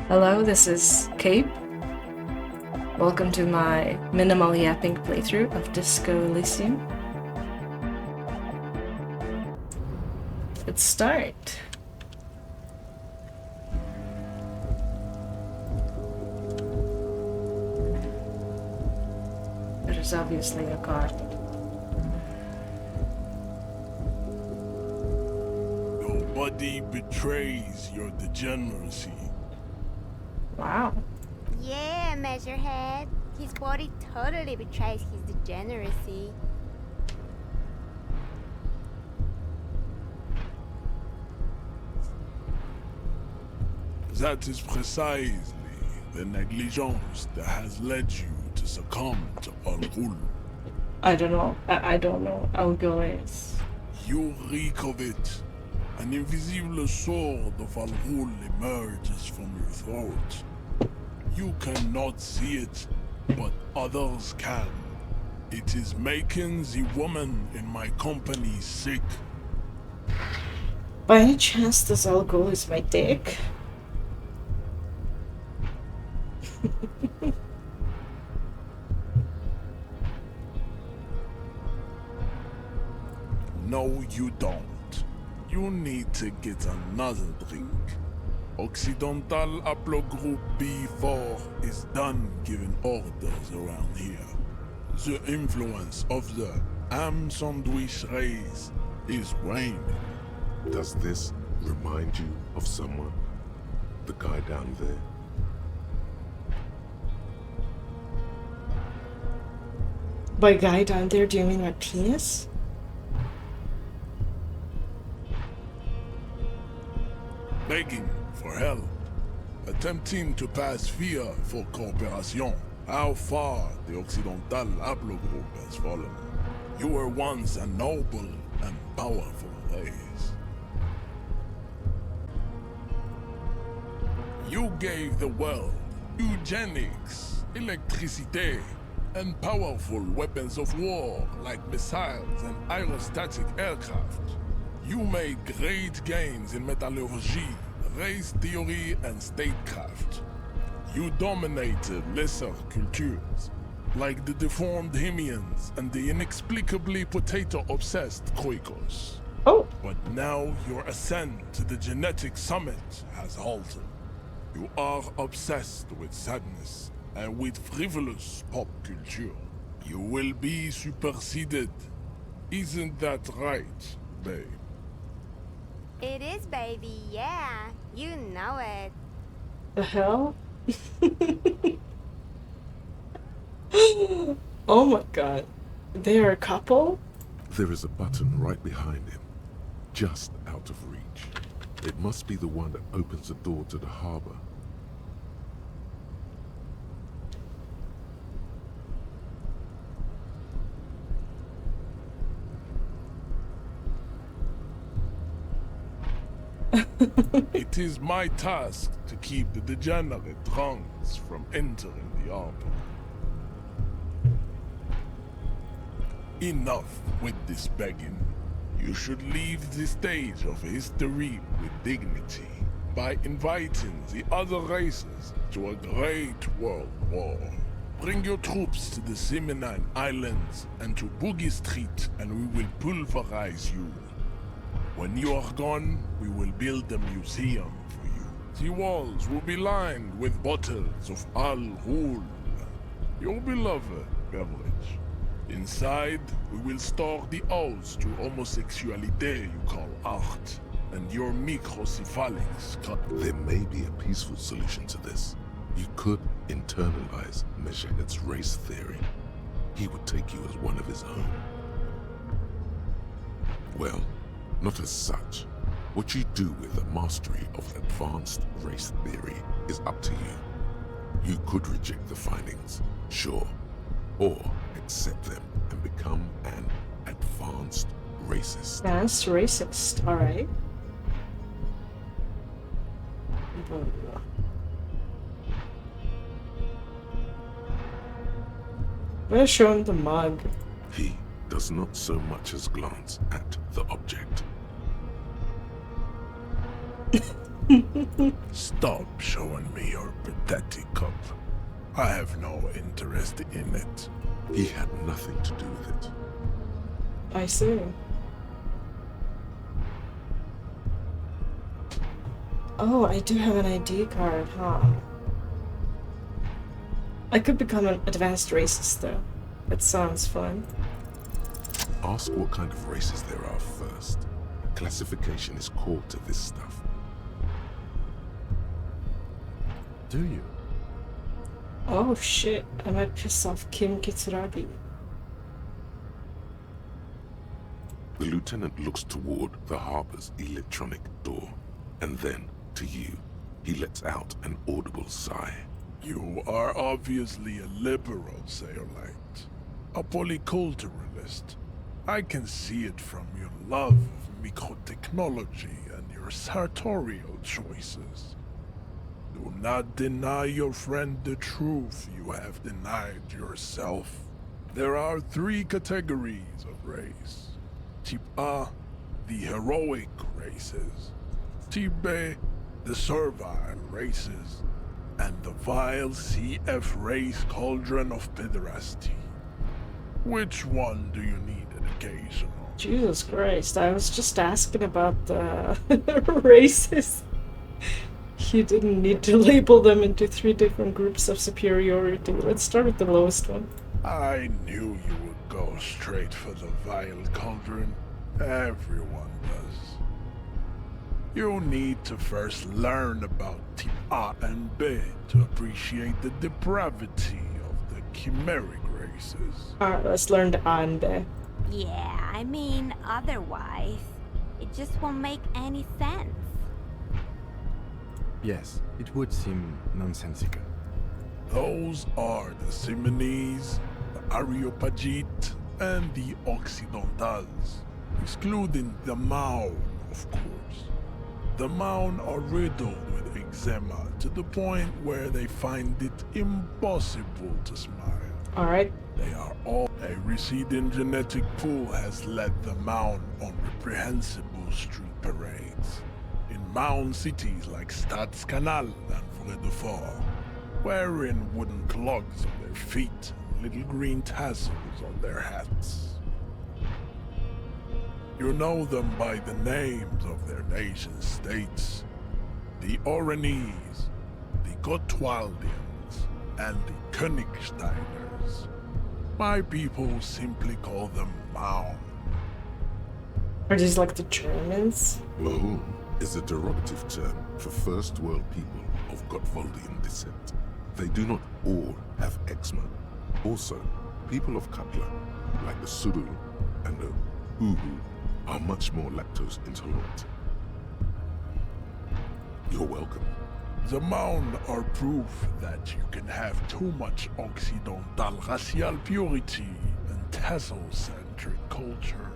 Hello, this is Cape. Welcome to my minimal yapping playthrough of Disco Elysium. Let's start. There's obviously a car. Your body betrays your degeneracy. Wow. Yeah, Measurehead. His body totally betrays his degeneracy. That is precisely the negligence that has led you to succumb to Al-Ghul. I don't know. I don't know. I'll go is. You reek of it. An invisible sword of Al-Ghul emerges from your throat. You cannot see it, but others can. It is making the woman in my company sick. By any chance, this all go is my dick? No, you don't. You need to get another drink. Occidental Haplogroup B4 is done giving orders around here. The influence of the ham sandwich race is waning. Does this remind you of someone? The guy down there? By guy down there, do you mean my penis? Begging for help. Attempting to pass via for cooperation. How far the Occidental Haplogroup has fallen. You were once a noble and powerful race. You gave the world eugenics, electricity, and powerful weapons of war like missiles and aerostatic aircraft. You made great gains in metallurgy, race theory, and statecraft. You dominated lesser cultures, like the deformed Hemians and the inexplicably potato-obsessed Kroikos. Oh. But now your ascent to the genetic summit has halted. You are obsessed with sadness and with frivolous pop culture. You will be superseded. Isn't that right, babe? It is, baby, yeah. You know it. The hell? Oh my god. They are a couple? There is a button right behind him, just out of reach. It must be the one that opens the door to the harbor. It is my task to keep the degenerate drunks from entering the harbor. Enough with this begging. You should leave the stage of history with dignity by inviting the other races to a great world war. Bring your troops to the Seminine Islands and to Boogie Street and we will pulverize you. When you are gone, we will build a museum for you. The walls will be lined with bottles of Al-Ghul, your beloved beverage. Inside, we will store the odes to homosexuality you call art, and your microcephalics. There may be a peaceful solution to this. You could internalize Measurehead's race theory. He would take you as one of his own. Well, not as such. What you do with the mastery of advanced race theory is up to you. You could reject the findings, sure, or accept them and become an advanced racist. Advanced racist, alright. I'm gonna show him the mug. He does not so much as glance at the object. Stop showing me your pathetic cup. I have no interest in it. He had nothing to do with it. I see. Oh, I do have an ID card, huh? I could become an advanced racist though. That sounds fun. Ask what kind of races there are first. Classification is core to this stuff. Do you? Oh shit, I might piss off Kim Kitsuragi. The lieutenant looks toward the harbor's electronic door, and then, to you, he lets out an audible sigh. You are obviously a liberal, Sailite. A polyculturalist. I can see it from your love of microtechnology and your sartorial choices. Do not deny your friend the truth you have denied yourself. There are 3 categories of race. Type A, the heroic races. Type B, the servile races. And the vile CF race cauldron of pederasty. Which one do you need education on? Jesus Christ, I was just asking about the races. You didn't need to label them into 3 different groups of superiority. Let's start with the lowest one. I knew you would go straight for the vile cauldron. Everyone does. You need to first learn about Type A and B to appreciate the depravity of the chimeric races. Alright, let's learn the A and B. Yeah, I mean, otherwise, it just won't make any sense. Yes, it would seem nonsensical. Those are the Simonese, the Areopagite, and the Occidentals, excluding the Maun, of course. The Maun are riddled with eczema to the point where they find it impossible to smile. Alright. They are all a receding genetic pool has led the Maun on reprehensible street parades. In Maun cities like Stadskanal and Vredefort, wearing wooden clogs on their feet and little green tassels on their hats. You know them by the names of their nation states. The Oranese, the Gotwaldians, and the Königsteiners. My people simply call them Maun. Are these like the Germans? Mahum is a derogative term for first world people of Gotwaldian descent. They do not all have eczema. Also, people of Katla, like the Suru and the Uhu, are much more lactose intolerant. You're welcome. The Maun are proof that you can have too much Occidental racial purity and tassel-centric culture.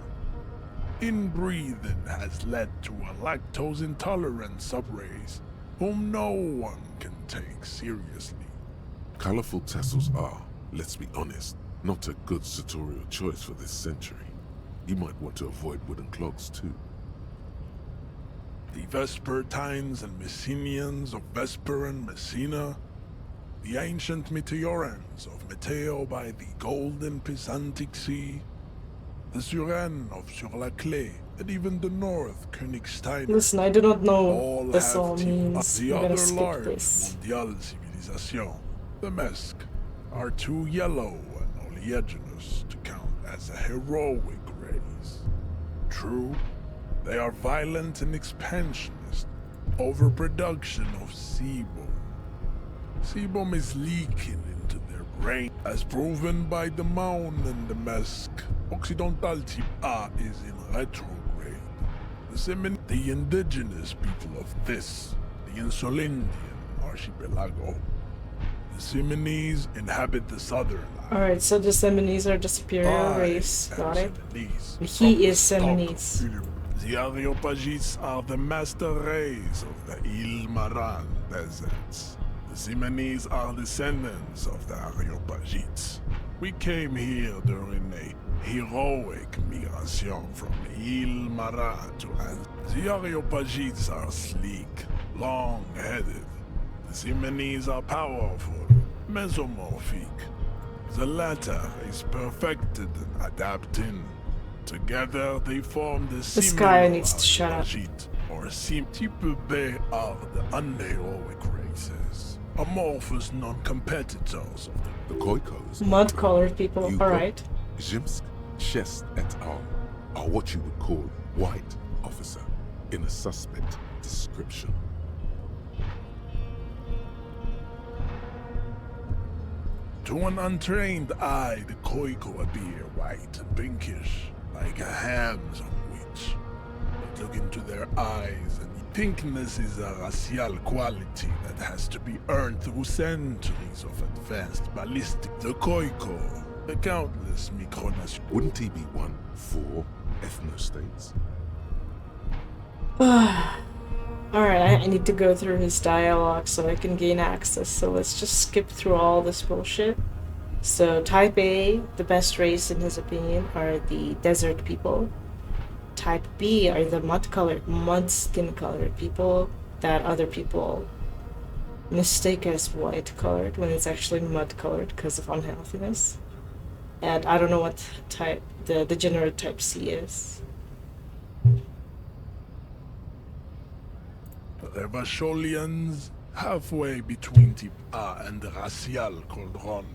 Inbreeding has led to a lactose-intolerant subrace whom no one can take seriously. Colorful tassels are, let's be honest, not a good sartorial choice for this century. You might want to avoid wooden clogs too. The Vespertines and Messenians of Vesper and Messina, the ancient Meteorans of Meteo by the golden Pisantic Sea, the Suren of Sur-la-Clé, and even the North Königstein. Listen, I do not know All what this have all means. the I'm gonna other skip large this. Mondial civilization, the Mesk, are too yellow and oleaginous to count as a heroic race. True, they are violent and expansionist, overproduction of sebum. Sebum is leaking into their brain, as proven by the Maun and the Mesk. Occidental Type A is in retrograde. The indigenous people of this, the Insulindian archipelago. The Simonese inhabit the southern islands. Alright, so the Seminese are the superior race. Got it. He is Seminese. The Areopagites are the master race of the Ile-Maran deserts. The Simonese are descendants of the Areopagites. We came here during a heroic migration from Ile-Maran to An. The Areopagites are sleek, long-headed. The Simonese are powerful, mesomorphic. The latter is perfected in adapting. Together they form the This guy needs to shut up. or Sim-Type-B are the unheroic races. Amorphous non-competitors of The Khoikos, Mud-colored people, Yugo, alright. Zhimsk, Shest et al. Are what you would call white, officer, in a suspect description. To an untrained eye, the Khoiko appear white and pinkish, like a ham sandwich. But look into their eyes, and pinkness is a racial quality that has to be earned through centuries of advanced ballistic. The Khoiko, the countless micronations. Wouldn't he be one for ethnostates? Alright, I need to go through his dialogue so I can gain access, so let's just skip through all this bullshit. So, Type A, the best race in his opinion, are the desert people. Type B are the mud skin colored people that other people mistake as white colored when it's actually mud colored because of unhealthiness. And I don't know what type the degenerate Type C is. Revacholians, halfway between Type A and the racial Cauldron.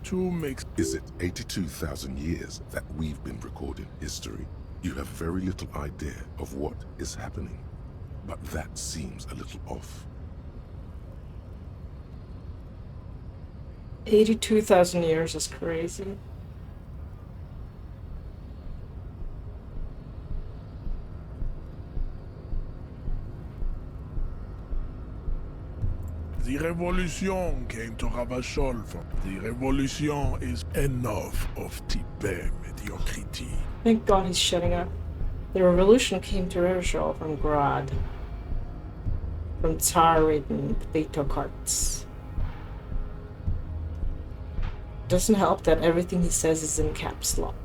Two makes. Is it 82,000 years that we've been recording history? You have very little idea of what is happening, but that seems a little off. 82,000 years is crazy. The revolution came to Ravachol from. The revolution is enough of Type mediocrity. Thank God he's shutting up. The revolution came to Revachol from Grad. From Tsar-ridden potato carts. Doesn't help that everything he says is in caps lock.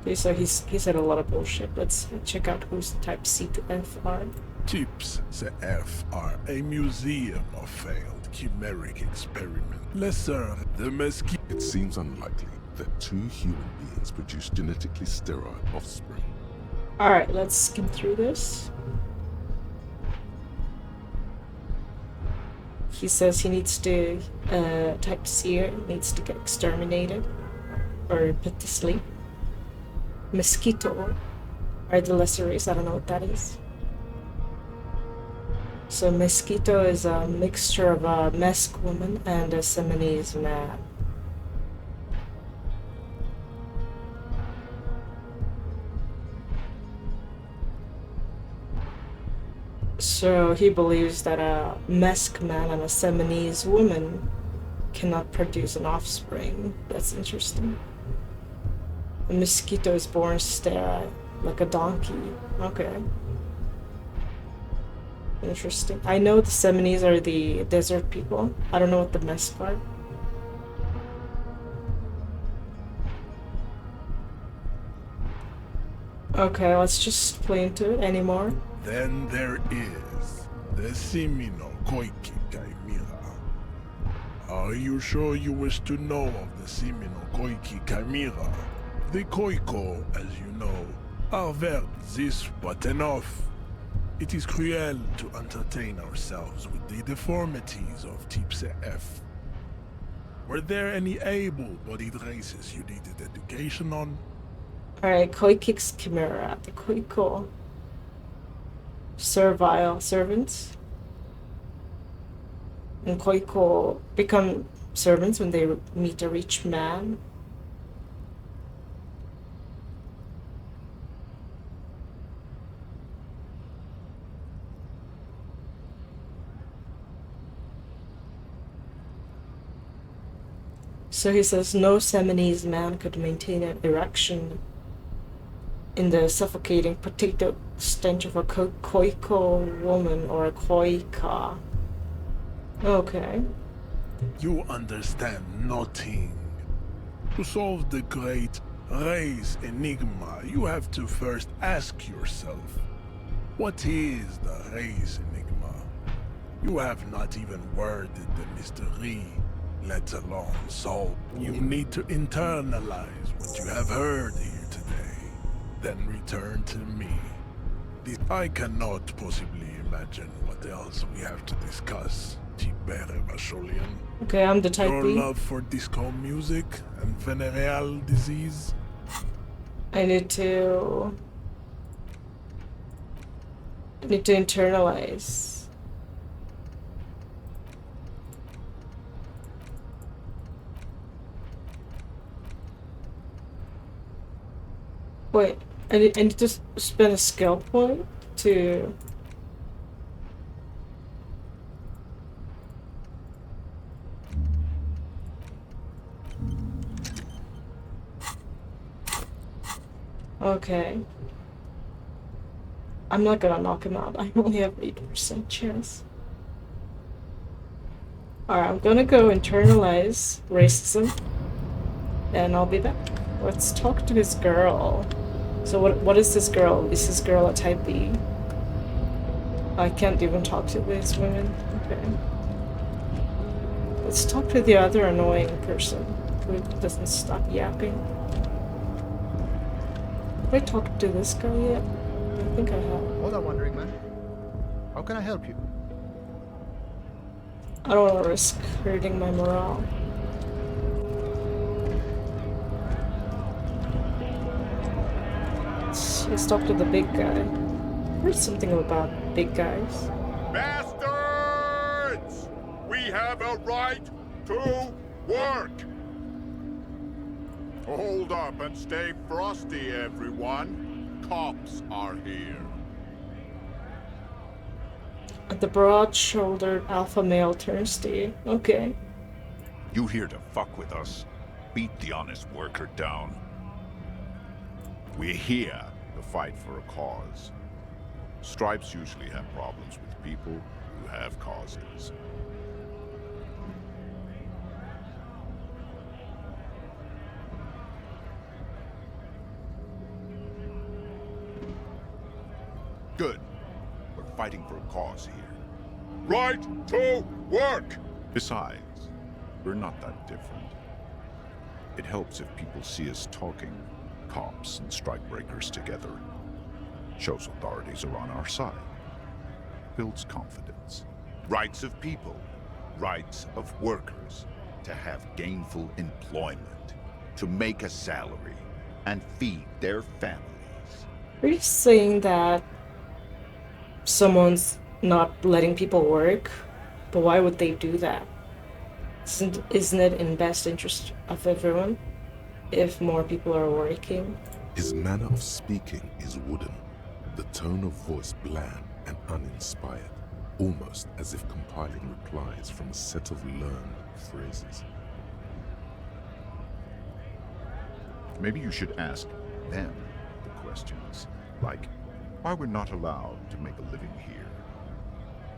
Okay, so he said a lot of bullshit. Let's check out who's Type C to F are. Types the F are a museum of failed chimeric experiment. Lesser, the mesquite. It seems unlikely that two human beings produce genetically sterile offspring. Alright, let's skim through this. He says he needs to, Type C needs to get exterminated or put to sleep. Mosquito are the lesser race, I don't know what that is. So Mosquito is a mixture of a Mesk woman and a Seminese man. So he believes that a Mesk man and a Seminese woman cannot produce an offspring. That's interesting. A mosquito is born sterile, like a donkey. Okay. Interesting. I know the Seminese are the desert people. I don't know what the Mesk are. Okay, let's just play into it anymore. Then there is the Simino Koiki Chimera. Are you sure you wish to know of the Simino Koiki Chimera? The Khoiko, as you know, are very this but enough. It is cruel to entertain ourselves with the deformities of Type F. Were there any able-bodied races you needed education on? Alright, Koikik's Chimera. The Khoiko. Servile servants. And Khoiko become servants when they meet a rich man. So he says no Seminese man could maintain an erection in the suffocating potato stench of a Khoiko woman or a Khoika. Okay. You understand nothing. To solve the great race enigma, you have to first ask yourself, what is the race enigma? You have not even worded the mystery, let alone solve. You need to internalize what you have heard here today, then return to me. I cannot possibly imagine what else we have to discuss, Tibere Vasholian. Okay, I'm the type Your B. love for disco music and venereal disease? I need to internalize. Wait, I need to spend a skill point to... Okay. I'm not gonna knock him out. I only have 8% chance. Alright, I'm gonna go internalize racism. And I'll be back. Let's talk to his girl. So what is this girl? Is this girl a type B? I can't even talk to these women. Okay. Let's talk to the other annoying person who doesn't stop yapping. Have I talked to this guy yet? I think I have. Hold on, wandering man. How can I help you? I don't want to risk hurting my morale. Let's talk to the big guy. I heard something about big guys. Bastards! We have a right to work! Hold up and stay frosty, everyone. Cops are here. The broad-shouldered alpha male turns to you. Okay. You here to fuck with us? Beat the honest worker down. We're here to fight for a cause. Stripes usually have problems with people who have causes. Good. We're fighting for a cause here. Right to work! Besides, we're not that different. It helps if people see us talking, cops and strikebreakers together. Shows authorities are on our side. Builds confidence. Rights of people, rights of workers, to have gainful employment, to make a salary, and feed their families. Are you saying that someone's not letting people work? But why would they do that? Isn't it in best interest of everyone if more people are working? His manner of speaking is wooden, the tone of voice bland and uninspired, almost as if compiling replies from a set of learned phrases. Maybe you should ask them the questions, like why we're not allowed to make a living here.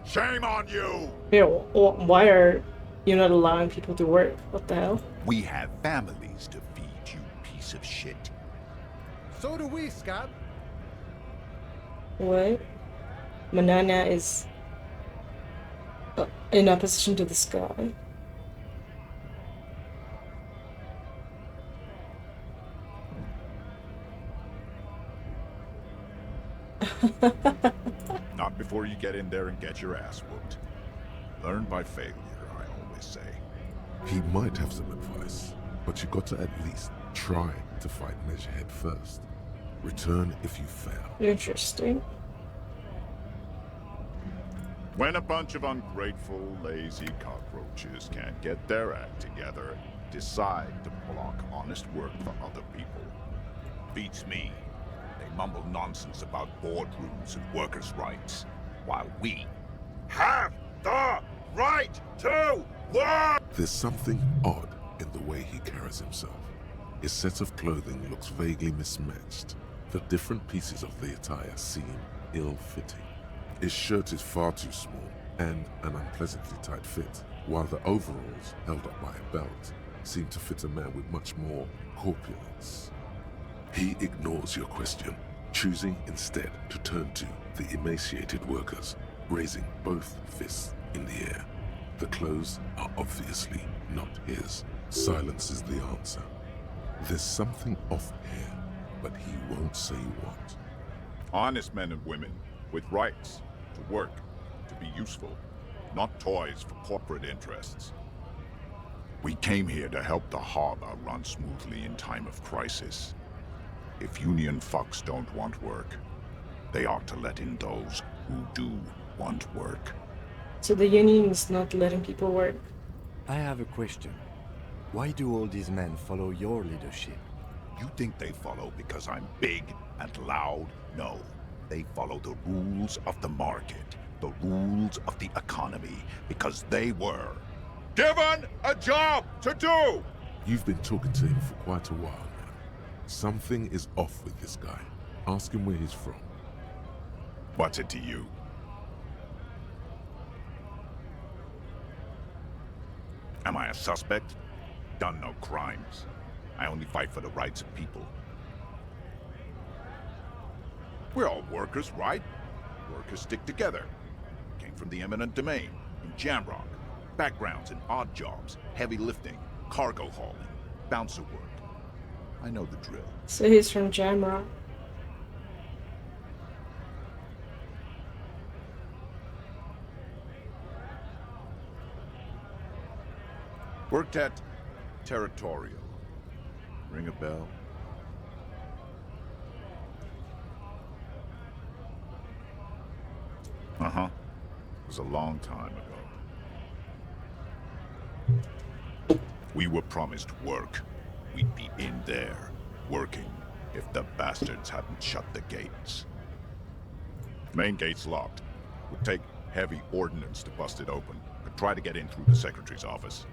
Shame on you! Yeah, why are you not allowing people to work? What the hell? We have families to feed, you piece of shit. So do we, Scott. What? Manana is in opposition to this guy. Not before you get in there and get your ass whooped. Learn by failure, I always say. He might have some advice, but you got to at least try to fight Measurehead first. Return if you fail. Interesting. When a bunch of ungrateful, lazy cockroaches can't get their act together, decide to block honest work for other people. Beats me. They mumble nonsense about boardrooms and workers' rights, while we have the right to work! There's something odd in the way he carries himself. His set of clothing looks vaguely mismatched. The different pieces of the attire seem ill-fitting. His shirt is far too small and an unpleasantly tight fit, while the overalls, held up by a belt, seem to fit a man with much more corpulence. He ignores your question, choosing instead to turn to the emaciated workers, raising both fists in the air. The clothes are obviously not his. Silence is the answer. There's something off here, but he won't say what. Honest men and women with rights to work, to be useful, not toys for corporate interests. We came here to help the harbor run smoothly in time of crisis. If union fucks don't want work, they ought to let in those who do want work. So the union is not letting people work. I have a question. Why do all these men follow your leadership? You think they follow because I'm big and loud? No. They follow the rules of the market, the rules of the economy, because they were given a job to do! You've been talking to him for quite a while now. Something is off with this guy. Ask him where he's from. What's it to you? Am I a suspect? Done no crimes. I only fight for the rights of people. We're all workers, right? Workers stick together. Came from the eminent domain, in Jamrock. Backgrounds in odd jobs, heavy lifting, cargo hauling, bouncer work. I know the drill. So he's from Jamrock. Worked at Territorial. Ring a bell? Uh-huh. It was a long time ago. We were promised work. We'd be in there, working, if the bastards hadn't shut the gates. Main gate's locked. Would take heavy ordnance to bust it open. Could try to get in through the secretary's office.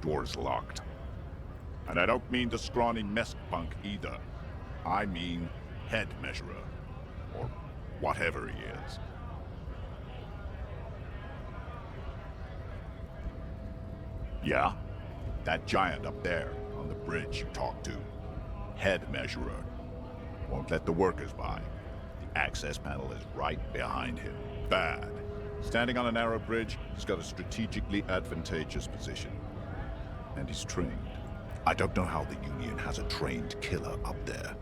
Door's locked. And I don't mean the scrawny mess punk either. I mean head measurer. Or whatever he is. Yeah? That giant up there, on the bridge you talked to. Head measurer. Won't let the workers by. The access panel is right behind him. Bad. Standing on a narrow bridge, he's got a strategically advantageous position. And he's trained. I don't know how the Union has a trained killer up there.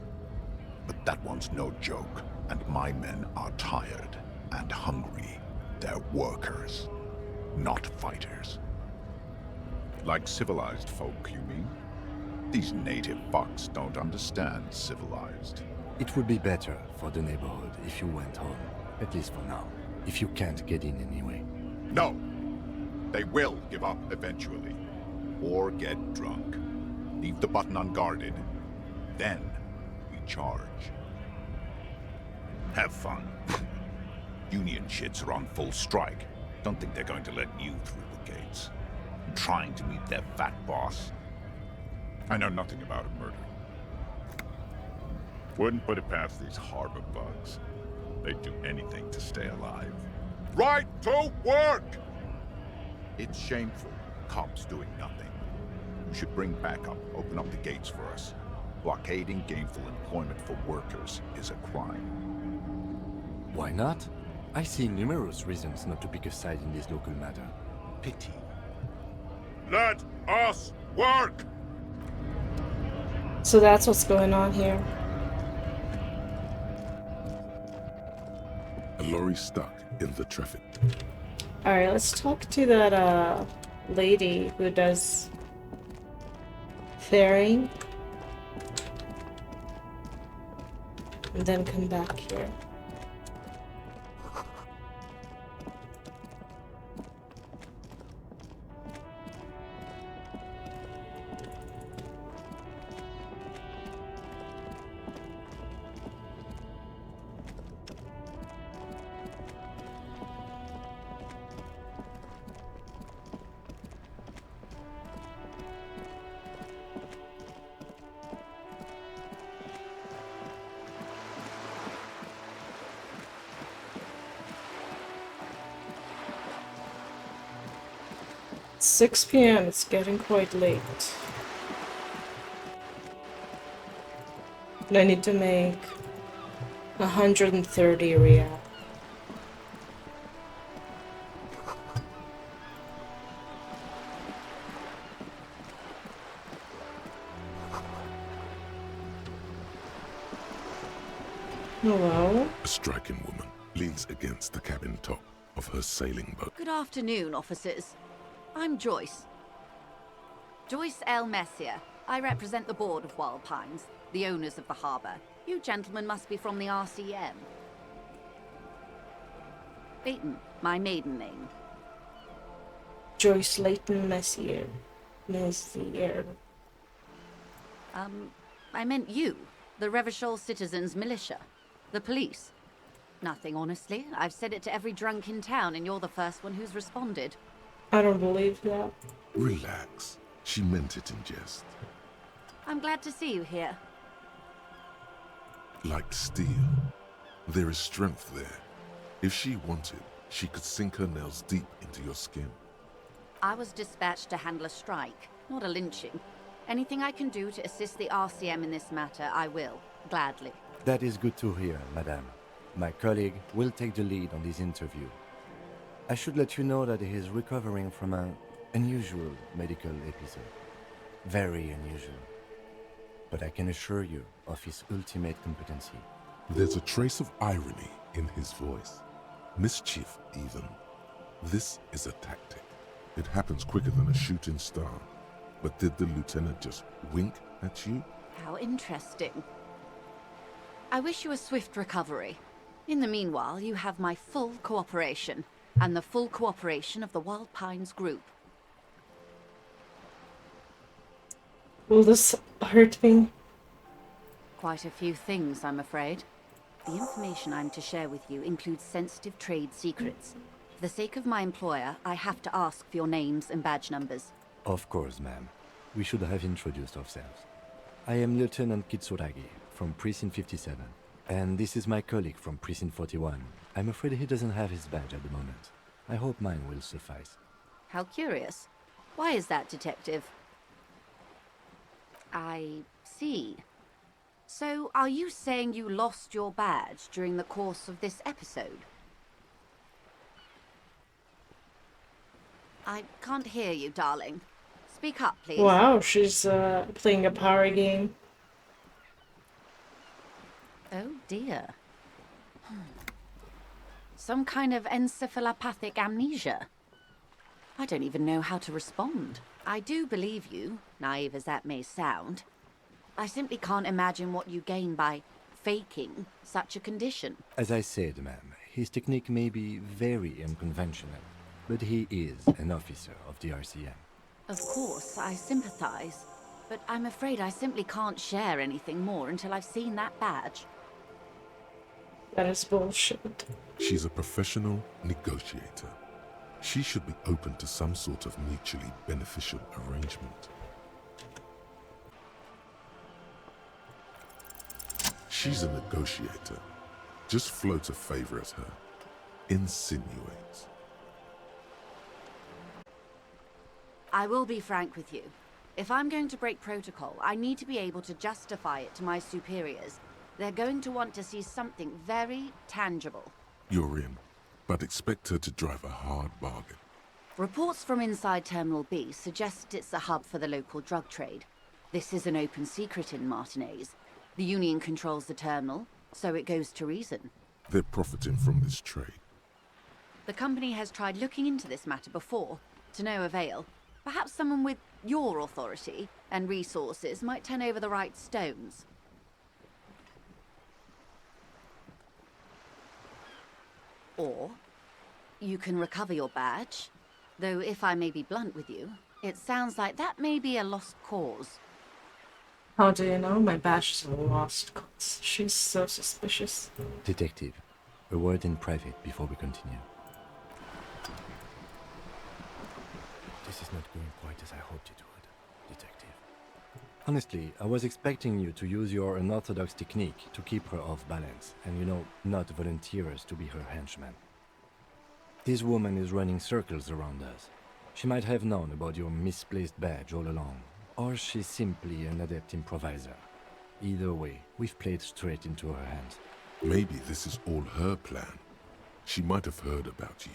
But that one's no joke. And my men are tired and hungry. They're workers, not fighters. Like civilized folk, you mean? These native fucks don't understand civilized. It would be better for the neighborhood if you went home, at least for now, if you can't get in anyway. No! They will give up eventually. Or get drunk. Leave the button unguarded. Then we charge. Have fun. Union shits are on full strike. Don't think they're going to let you through the gates. I'm trying to meet their fat boss. I know nothing about a murder. Wouldn't put it past these harbor bugs. They'd do anything to stay alive. Right to work! It's shameful. Cops doing nothing. You should bring backup, open up the gates for us. Blockading gainful employment for workers is a crime. Why not? I see numerous reasons not to pick a side in this local matter. Pity. Let us work! So that's what's going on here. A lorry stuck in the traffic. Alright, let's talk to that lady who does ferrying. And then come back here. It's 6 p.m. It's getting quite late. And I need to make 130 real. Hello? A striking woman leans against the cabin top of her sailing boat. Good afternoon, officers. I'm Joyce. Joyce L. Messier. I represent the board of Wild Pines, the owners of the harbour. You gentlemen must be from the RCM. Leighton, my maiden name. Joyce Leighton Messier. Messier. I meant you, the Revachol Citizens Militia. The police. Nothing, honestly. I've said it to every drunk in town, and you're the first one who's responded. I don't believe that. Relax. She meant it in jest. I'm glad to see you here. Like steel. There is strength there. If she wanted, she could sink her nails deep into your skin. I was dispatched to handle a strike, not a lynching. Anything I can do to assist the RCM in this matter, I will. Gladly. That is good to hear, madame. My colleague will take the lead on this interview. I should let you know that he is recovering from an unusual medical episode. Very unusual. But I can assure you of his ultimate competency. There's a trace of irony in his voice. Mischief, even. This is a tactic. It happens quicker than a shooting star. But did the lieutenant just wink at you? How interesting. I wish you a swift recovery. In the meanwhile, you have my full cooperation, and the full cooperation of the Wild Pines group. Will this hurt me? Quite a few things, I'm afraid. The information I'm to share with you includes sensitive trade secrets. For the sake of my employer, I have to ask for your names and badge numbers. Of course, ma'am. We should have introduced ourselves. I am Lieutenant Kitsuragi from Precinct 57. And this is my colleague from Precinct 41. I'm afraid he doesn't have his badge at the moment. I hope mine will suffice. How curious. Why is that, Detective? I see. So, are you saying you lost your badge during the course of this episode? I can't hear you, darling. Speak up, please. Wow, she's playing a power game. Oh dear. Some kind of encephalopathic amnesia. I don't even know how to respond. I do believe you, naive as that may sound. I simply can't imagine what you gain by faking such a condition. As I said, ma'am, his technique may be very unconventional, but he is an officer of the RCM. Of course, I sympathize, but I'm afraid I simply can't share anything more until I've seen that badge. That is bullshit. She's a professional negotiator. She should be open to some sort of mutually beneficial arrangement. She's a negotiator. Just float a favor at her. Insinuates. I will be frank with you. If I'm going to break protocol, I need to be able to justify it to my superiors. They're going to want to see something very tangible. You're in, but expect her to drive a hard bargain. Reports from inside Terminal B suggest it's a hub for the local drug trade. This is an open secret in Martinez. The Union controls the terminal, so it goes to reason. They're profiting from this trade. The company has tried looking into this matter before, to no avail. Perhaps someone with your authority and resources might turn over the right stones. Or you can recover your badge, though if I may be blunt with you, it sounds like that may be a lost cause. How do you know my badge is a lost cause? She's so suspicious. Detective, a word in private before we continue. This is not going quite as I hoped it would, Detective. Honestly, I was expecting you to use your unorthodox technique to keep her off balance, and not volunteer us to be her henchman. This woman is running circles around us. She might have known about your misplaced badge all along, or she's simply an adept improviser. Either way, we've played straight into her hands. Maybe this is all her plan. She might have heard about you.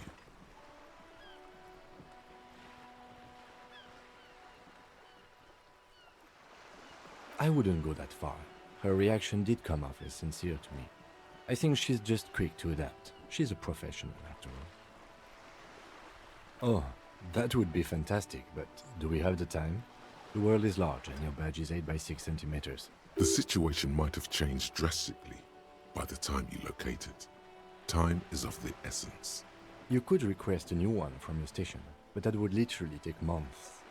I wouldn't go that far. Her reaction did come off as sincere to me. I think she's just quick to adapt. She's a professional, after all. Oh, that would be fantastic, but do we have the time? The world is large and your badge is 8 by 6 centimeters. The situation might have changed drastically by the time you locate it. Time is of the essence. You could request a new one from your station, but that would literally take months.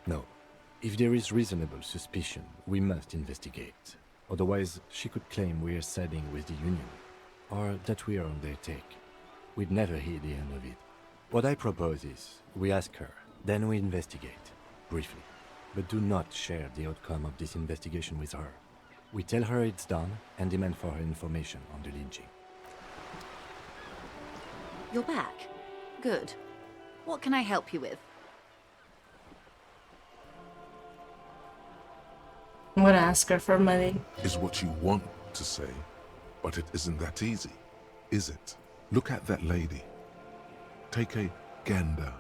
No. If there is reasonable suspicion, we must investigate. Otherwise, she could claim we're siding with the Union, or that we are on their take. We'd never hear the end of it. What I propose is, we ask her, then we investigate, briefly. But do not share the outcome of this investigation with her. We tell her it's done, and demand for her information on the lynching. You're back. Good. What can I help you with? I'm gonna ask her for money. Is what you want to say, but it isn't that easy, is it? Look at that lady. Take a gander.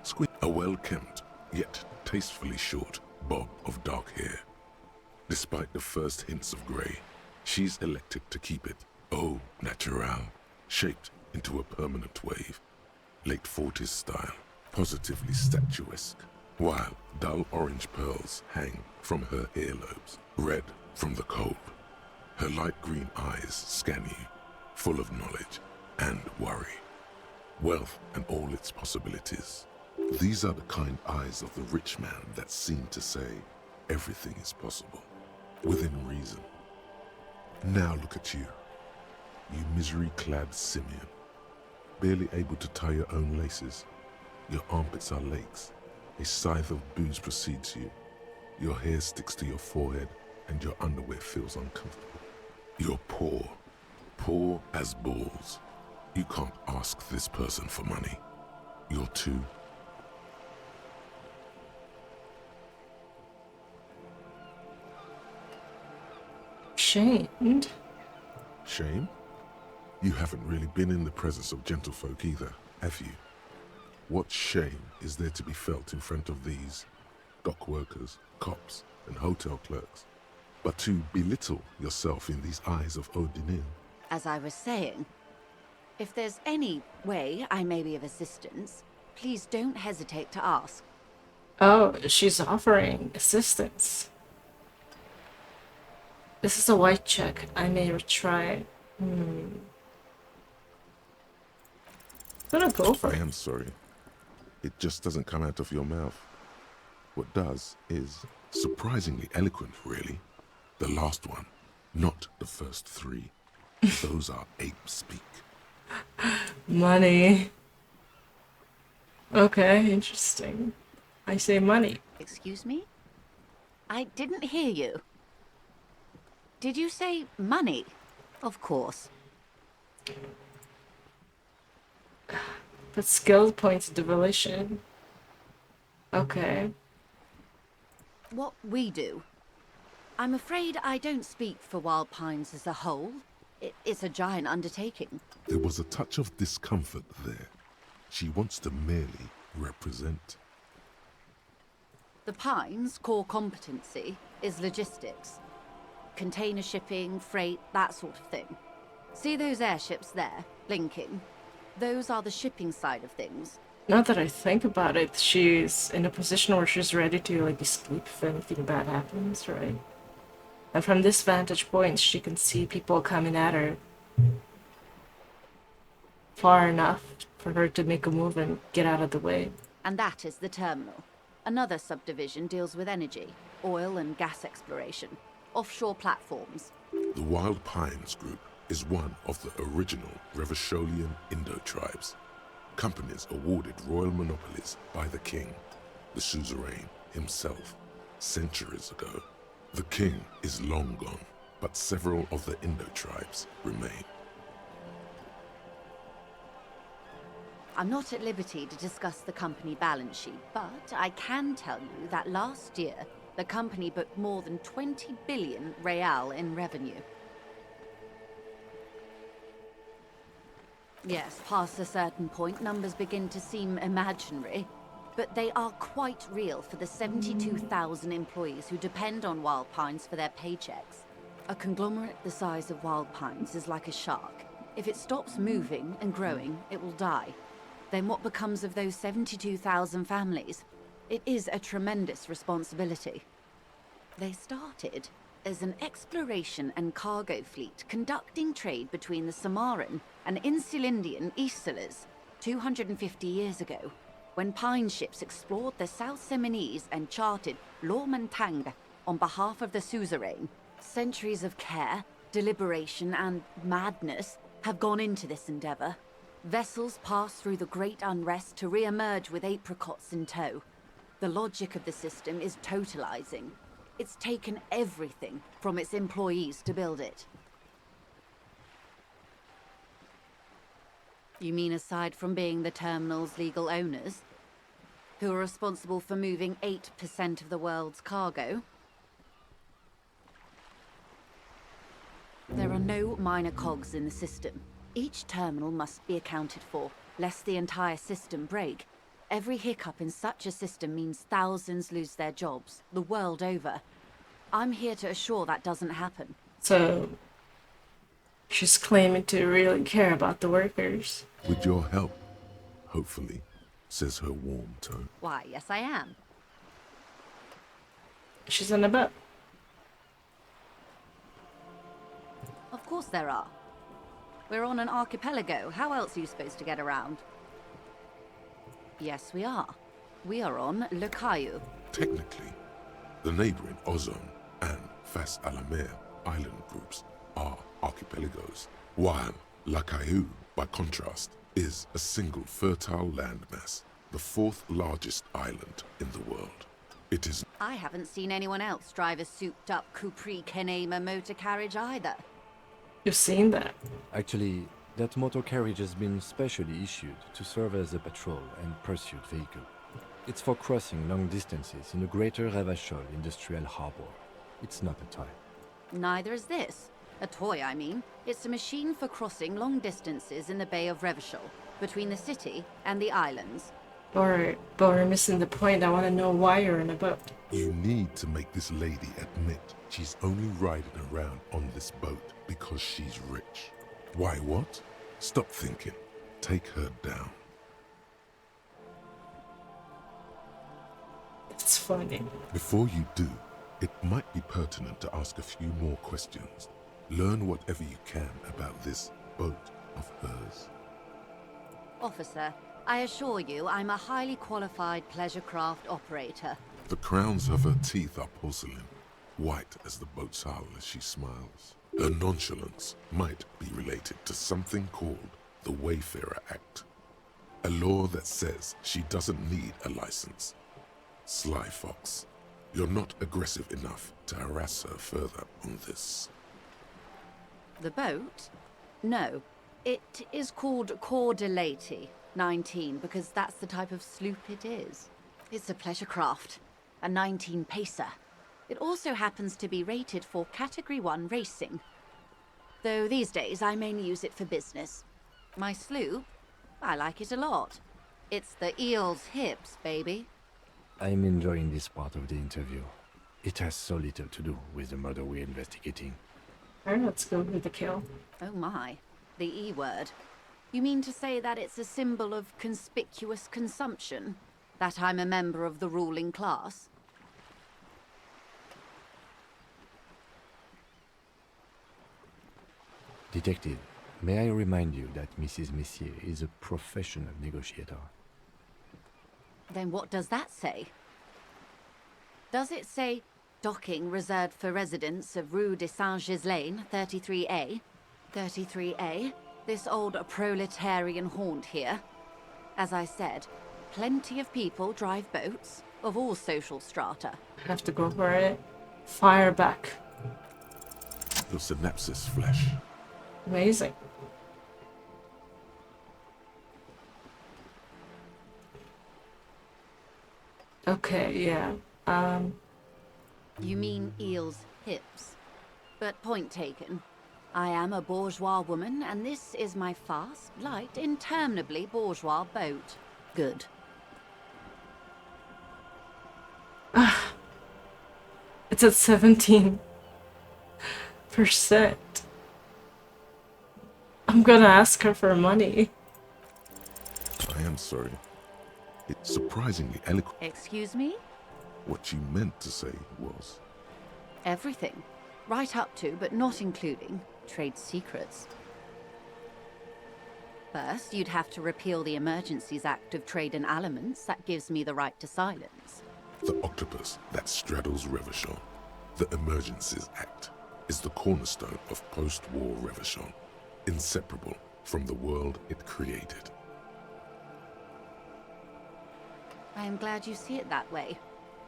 Squint a well-kempt, yet tastefully short bob of dark hair. Despite the first hints of grey, she's elected to keep it au naturel, shaped into a permanent wave. Late 40s style, positively statuesque, while dull orange pearls hang from her earlobes, red from the cold. Her light green eyes scan you, full of knowledge and worry. Wealth and all its possibilities. These are the kind eyes of the rich man that seem to say everything is possible, within reason. Now look at you, you misery-clad simian, barely able to tie your own laces. Your armpits are lakes. A scythe of booze precedes you. Your hair sticks to your forehead, and your underwear feels uncomfortable. You're poor, poor as balls. You can't ask this person for money. You're too. Shamed? Shame? You haven't really been in the presence of gentlefolk either, have you? What shame is there to be felt in front of these dock workers, cops, and hotel clerks, but to belittle yourself in these eyes of Odinin? As I was saying, if there's any way I may be of assistance, please don't hesitate to ask. Oh, she's offering assistance. This is a white check. I may retry. Gonna go for I it. am sorry. It just doesn't come out of your mouth. What does is surprisingly eloquent, really. The last one, not the first three. Those are ape speak. Money. Okay, interesting. I say money. Excuse me? I didn't hear you. Did you say money? Of course. But skill points devolution. Okay. What we do. I'm afraid I don't speak for Wild Pines as a whole. It's a giant undertaking. There was a touch of discomfort there. She wants to merely represent. The Pines' core competency is logistics. Container shipping, freight, that sort of thing. See those airships there, blinking? Those are the shipping side of things. Now that I think about it, she's in a position where she's ready to like escape if anything bad happens, right? And from this vantage point, she can see people coming at her far enough for her to make a move and get out of the way. And that is the terminal. Another subdivision deals with energy, oil and gas exploration, offshore platforms. The Wild Pines Group is one of the original Revacholian Indo tribes. Companies awarded royal monopolies by the king, the suzerain himself, centuries ago. The king is long gone, but several of the Indo tribes remain. I'm not at liberty to discuss the company balance sheet, but I can tell you that last year, the company booked more than 20 billion real in revenue. Yes, past a certain point, numbers begin to seem imaginary, but they are quite real for the 72,000 employees who depend on Wild Pines for their paychecks. A conglomerate the size of Wild Pines is like a shark. If it stops moving and growing, it will die. Then what becomes of those 72,000 families? It is a tremendous responsibility. They started as an exploration and cargo fleet conducting trade between the Samaran and Insulindian Isolas 250 years ago, when pine ships explored the South Seminese and charted Lomantang on behalf of the suzerain. Centuries of care, deliberation, and madness have gone into this endeavor. Vessels pass through the great unrest to re-emerge with apricots in tow. The logic of the system is totalizing. It's taken everything from its employees to build it. You mean aside from being the terminal's legal owners, who are responsible for moving 8% of the world's cargo? There are no minor cogs in the system. Each terminal must be accounted for, lest the entire system break. Every hiccup in such a system means thousands lose their jobs, the world over. I'm here to assure that doesn't happen. So, she's claiming to really care about the workers. With your help, hopefully, says her warm tone. Why, yes I am. She's on a boat. Of course there are. We're on an archipelago. How else are you supposed to get around? Yes, we are. We are on Le Caillou. Technically, the neighboring Ozone and Fas Alamer island groups are archipelagos, while La Caillou, by contrast, is a single fertile landmass, the fourth largest island in the world. It is... I haven't seen anyone else drive a souped-up Capri Kenema motor carriage either. You've seen that. Actually, that motor carriage has been specially issued to serve as a patrol and pursuit vehicle. It's for crossing long distances in the greater Ravachol industrial harbor. It's not a toy. Neither is this. A toy, I mean. It's a machine for crossing long distances in the Bay of Revachol, between the city and the islands. But we're missing the point. I want to know why you're in a boat. You need to make this lady admit she's only riding around on this boat because she's rich. Why what? Stop thinking. Take her down. It's funny. Before you do, it might be pertinent to ask a few more questions. Learn whatever you can about this boat of hers. Officer, I assure you I'm a highly qualified pleasure craft operator. The crowns of her teeth are porcelain, white as the boat's hull as she smiles. Her nonchalance might be related to something called the Wayfarer Act, a law that says she doesn't need a license. Sly fox, you're not aggressive enough to harass her further on this. The boat? No. It is called Cordelati 19 because that's the type of sloop it is. It's a pleasure craft, a 19 pacer. It also happens to be rated for Category 1 racing. Though these days I mainly use it for business. My sloop? I like it a lot. It's the eel's hips, baby. I'm enjoying this part of the interview. It has so little to do with the murder we're investigating. Alright, let's go with the kill. Oh my, the E word. You mean to say that it's a symbol of conspicuous consumption? That I'm a member of the ruling class? Detective, may I remind you that Mrs. Messier is a professional negotiator? Then what does that say? Does it say docking reserved for residents of Rue de Saint-Ghislain, 33A? 33A? This old proletarian haunt here? As I said, plenty of people drive boats, of all social strata. Have to go for it. Fire back. Your synapses flash. Amazing. Okay, yeah. You mean eel's hips. But point taken. I am a bourgeois woman, and this is my fast, light, interminably bourgeois boat. Good. It's at 17%. I'm gonna ask her for money. I am sorry. It's surprisingly eloquent. Excuse me? What you meant to say was... Everything. Right up to, but not including, trade secrets. First, you'd have to repeal the Emergencies Act of Trade in Aliments that gives me the right to silence. The octopus that straddles Revachon, the Emergencies Act, is the cornerstone of post-war Revachon, inseparable from the world it created. I am glad you see it that way.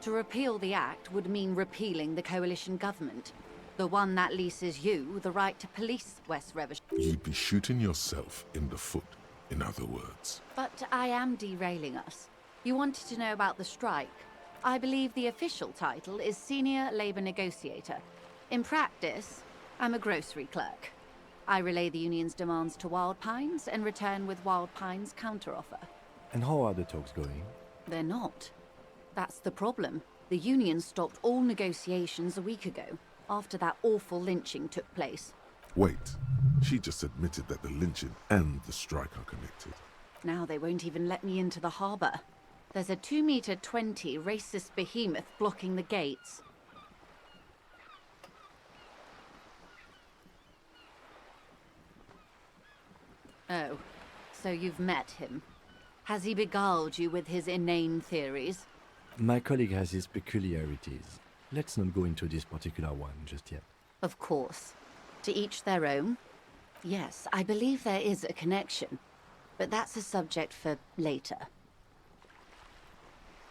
To repeal the Act would mean repealing the coalition government, the one that leases you the right to police West Revachon. You'd be shooting yourself in the foot, in other words. But I am derailing us. You wanted to know about the strike. I believe the official title is Senior Labor Negotiator. In practice, I'm a grocery clerk. I relay the union's demands to Wild Pines and return with Wild Pines' counteroffer. And how are the talks going? They're not. That's the problem. The union stopped all negotiations a week ago, after that awful lynching took place. Wait, she just admitted that the lynching and the strike are connected. Now they won't even let me into the harbour. There's a 2-meter-20 racist behemoth blocking the gates. Oh, so you've met him. Has he beguiled you with his inane theories? My colleague has his peculiarities. Let's not go into this particular one just yet. Of course. To each their own. Yes, I believe there is a connection. But that's a subject for later.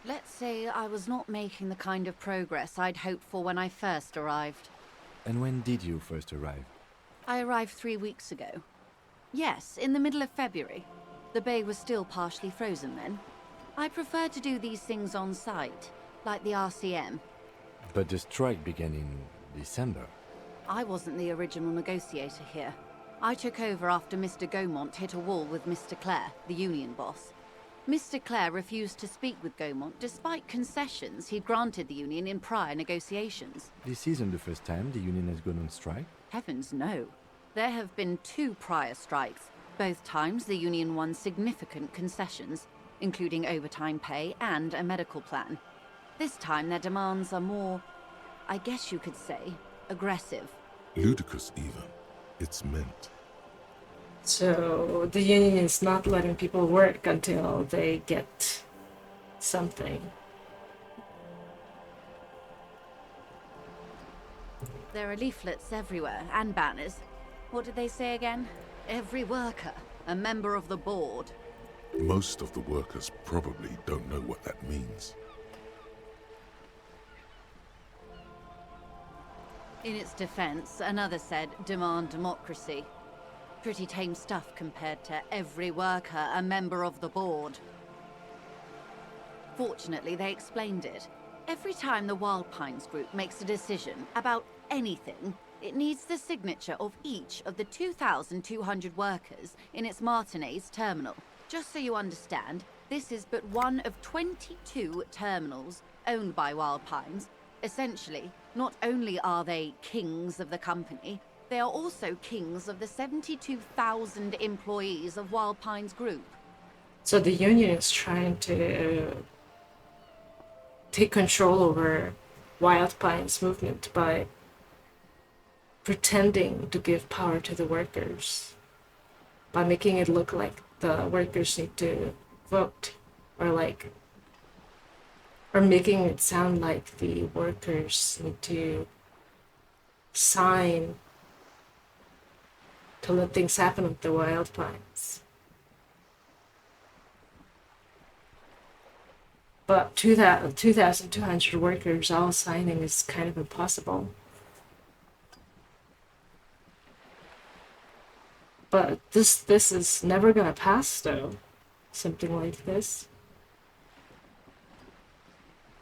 Let's say I was not making the kind of progress I'd hoped for when I first arrived. And when did you first arrive? I arrived 3 weeks ago. Yes, in the middle of February. The bay was still partially frozen then. I prefer to do these things on site, like the RCM. But the strike began in December. I wasn't the original negotiator here. I took over after Mr. Gaumont hit a wall with Mr. Clare, the union boss. Mr. Clare refused to speak with Gaumont despite concessions he'd granted the union in prior negotiations. This isn't the first time the union has gone on strike. Heavens no. There have been 2 prior strikes. Both times the union won significant concessions, including overtime pay and a medical plan. This time their demands are more, I guess you could say, aggressive. Ludicrous even. It's meant. So the union is not letting people work until they get something. There are leaflets everywhere, and banners. What did they say again? Every worker, a member of the board. Most of the workers probably don't know what that means. In its defense, another said, demand democracy. Pretty tame stuff compared to every worker, a member of the board. Fortunately, they explained it. Every time the Wild Pines group makes a decision about anything, it needs the signature of each of the 2,200 workers in its Martinez terminal. Just so you understand, this is but one of 22 terminals owned by Wild Pines. Essentially, not only are they kings of the company, they are also kings of the 72,000 employees of Wild Pines Group. So the union is trying to take control over Wild Pines movement by pretending to give power to the workers, by making it look like the workers need to vote, or making it sound like the workers need to sign to let things happen with the Wild Pines. But 2,200 workers all signing is kind of impossible. But this is never gonna pass, though. Something like this.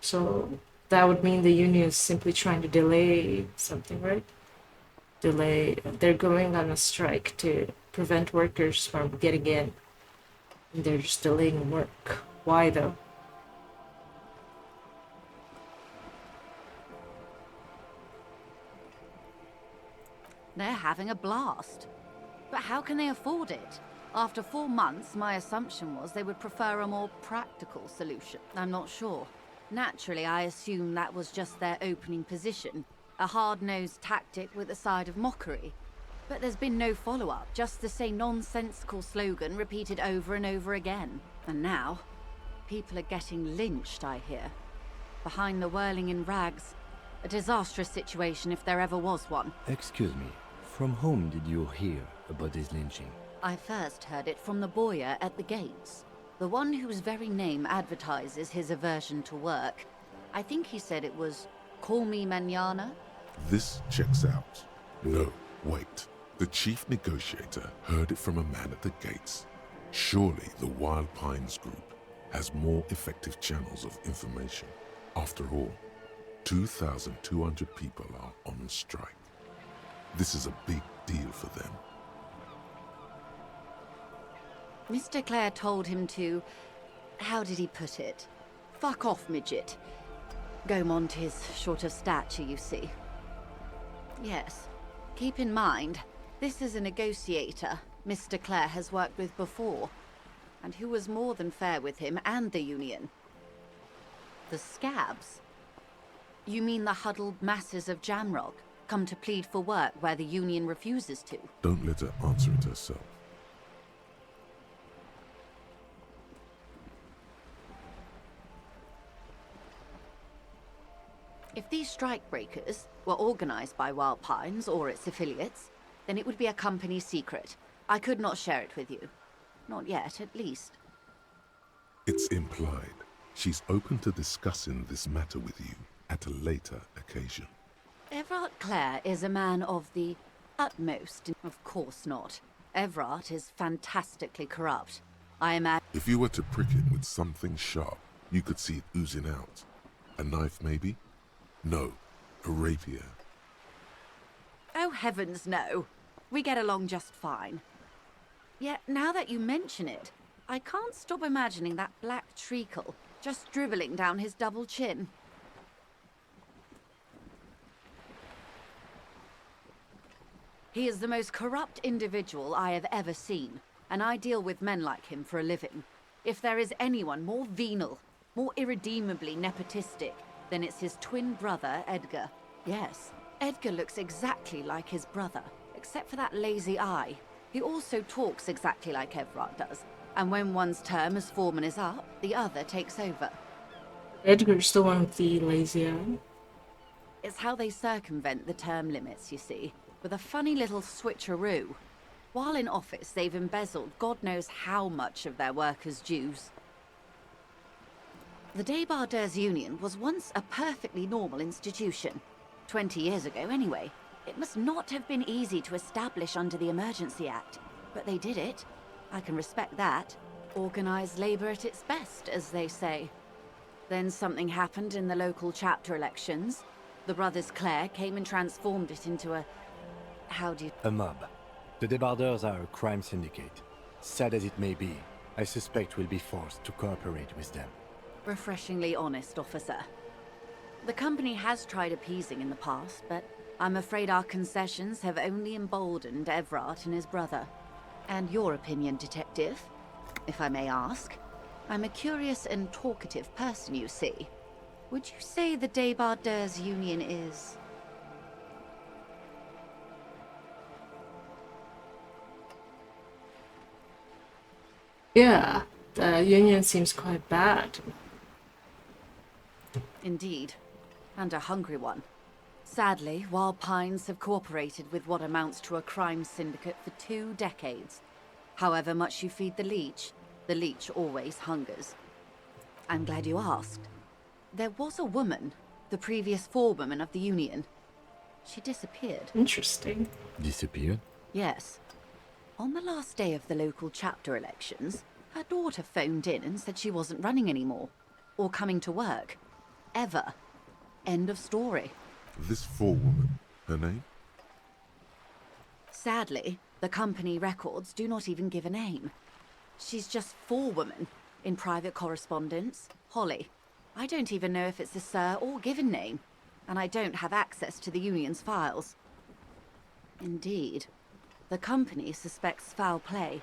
So that would mean the union is simply trying to delay something, right? Delay. They're going on a strike to prevent workers from getting in. And they're just delaying work. Why though? They're having a blast. But how can they afford it? After 4 months, my assumption was they would prefer a more practical solution. I'm not sure. Naturally, I assume that was just their opening position. A hard-nosed tactic with a side of mockery. But there's been no follow-up, just the same nonsensical slogan repeated over and over again. And now, people are getting lynched, I hear. Behind the whirling in rags. A disastrous situation if there ever was one. Excuse me, from whom did you hear about this lynching? I first heard it from the boyer at the gates. The one whose very name advertises his aversion to work. I think he said it was, "Call me mañana." This checks out. No, wait. The chief negotiator heard it from a man at the gates. Surely the Wild Pines group has more effective channels of information. After all, 2,200 people are on strike. This is a big deal for them. Mr. Clare told him to... how did he put it? Fuck off, midget. Gaumont is short of stature, you see. Yes. Keep in mind, this is a negotiator Mr. Clare has worked with before, and who was more than fair with him and the Union. The scabs? You mean the huddled masses of Jamrock come to plead for work where the Union refuses to? Don't let her answer it herself. If these strikebreakers were organized by Wild Pines or its affiliates, then it would be a company secret. I could not share it with you. Not yet, at least. It's implied. She's open to discussing this matter with you at a later occasion. Everard Clare is a man of the utmost. Of course not. Everard is fantastically corrupt. I imagine... If you were to prick it with something sharp, you could see it oozing out. A knife, maybe? No, a rapier. Oh, heavens, no. We get along just fine. Yet, now that you mention it, I can't stop imagining that black treacle just dribbling down his double chin. He is the most corrupt individual I have ever seen, and I deal with men like him for a living. If there is anyone more venal, more irredeemably nepotistic, then it's his twin brother, Edgar. Yes, Edgar looks exactly like his brother, except for that lazy eye. He also talks exactly like Everard does, and when one's term as foreman is up, the other takes over. Edgar's the one with the lazy eye. It's how they circumvent the term limits, you see, with a funny little switcheroo. While in office, they've embezzled God knows how much of their workers' dues. The Débardeurs Union was once a perfectly normal institution. 20 years ago, anyway. It must not have been easy to establish under the Emergency Act, but they did it. I can respect that. Organized labor at its best, as they say. Then something happened in the local chapter elections. The brothers Clare came and transformed it into a... how do you... A mob. The Débardeurs are a crime syndicate. Sad as it may be, I suspect we'll be forced to cooperate with them. Refreshingly honest, officer. The company has tried appeasing in the past, but I'm afraid our concessions have only emboldened Everard and his brother. And your opinion, Detective, if I may ask? I'm a curious and talkative person, you see. Would you say the Débardeurs Union is... Yeah, the union seems quite bad. Indeed, and a hungry one. Sadly, Wild Pines have cooperated with what amounts to a crime syndicate for 2 decades. However much you feed the leech always hungers. I'm glad you asked. There was a woman, the previous forewoman of the Union. She disappeared. Interesting. Disappeared? Yes. On the last day of the local chapter elections, her daughter phoned in and said she wasn't running anymore, or coming to work. Ever. End of story. This forewoman, her name? Sadly, the company records do not even give a name. She's just forewoman in private correspondence, Holly. I don't even know if it's a sir or given name, and I don't have access to the union's files. Indeed. The company suspects foul play,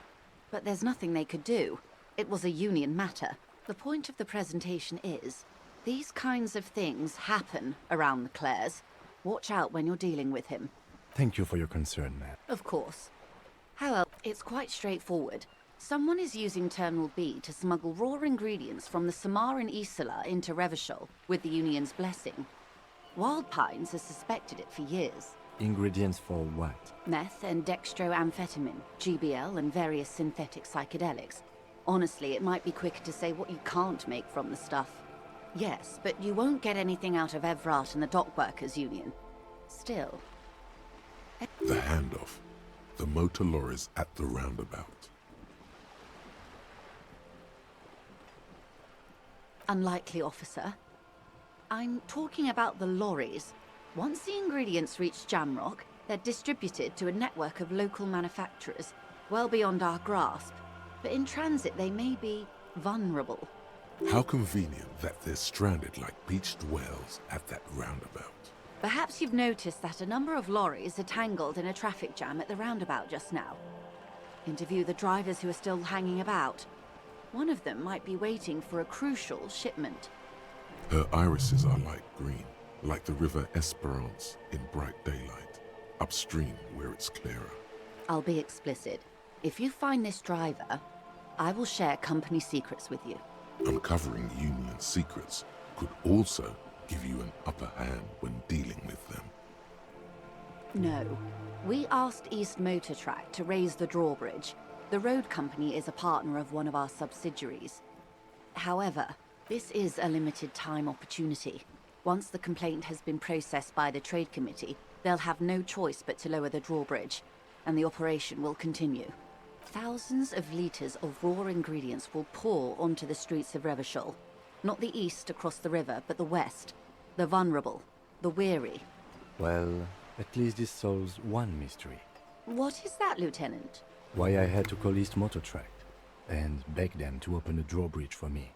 but there's nothing they could do. It was a union matter. The point of the presentation is, these kinds of things happen around the Clares. Watch out when you're dealing with him. Thank you for your concern, ma'am. Of course. However, it's quite straightforward. Someone is using Terminal B to smuggle raw ingredients from the Samaran Isla into Revachol with the Union's blessing. Wild Pines has suspected it for years. Ingredients for what? Meth and dextroamphetamine, GBL and various synthetic psychedelics. Honestly, it might be quicker to say what you can't make from the stuff. Yes, but you won't get anything out of Evrat and the Dockworkers Union. Still. The handoff. The motor lorries at the roundabout. Unlikely, officer. I'm talking about the lorries. Once the ingredients reach Jamrock, they're distributed to a network of local manufacturers, well beyond our grasp. But in transit, they may be vulnerable. How convenient that they're stranded like beached whales at that roundabout. Perhaps you've noticed that a number of lorries are tangled in a traffic jam at the roundabout just now. Interview the drivers who are still hanging about. One of them might be waiting for a crucial shipment. Her irises are light green, like the river Esperance in bright daylight, upstream where it's clearer. I'll be explicit. If you find this driver, I will share company secrets with you. Uncovering Union secrets could also give you an upper hand when dealing with them. No. We asked East Motor Track to raise the drawbridge. The road company is a partner of one of our subsidiaries. However, this is a limited time opportunity. Once the complaint has been processed by the Trade Committee, they'll have no choice but to lower the drawbridge, and the operation will continue. Thousands of litres of raw ingredients will pour onto the streets of Revachol. Not the east across the river, but the west. The vulnerable. The weary. Well, at least this solves one mystery. What is that, Lieutenant? Why I had to call East Motor Track and beg them to open a drawbridge for me.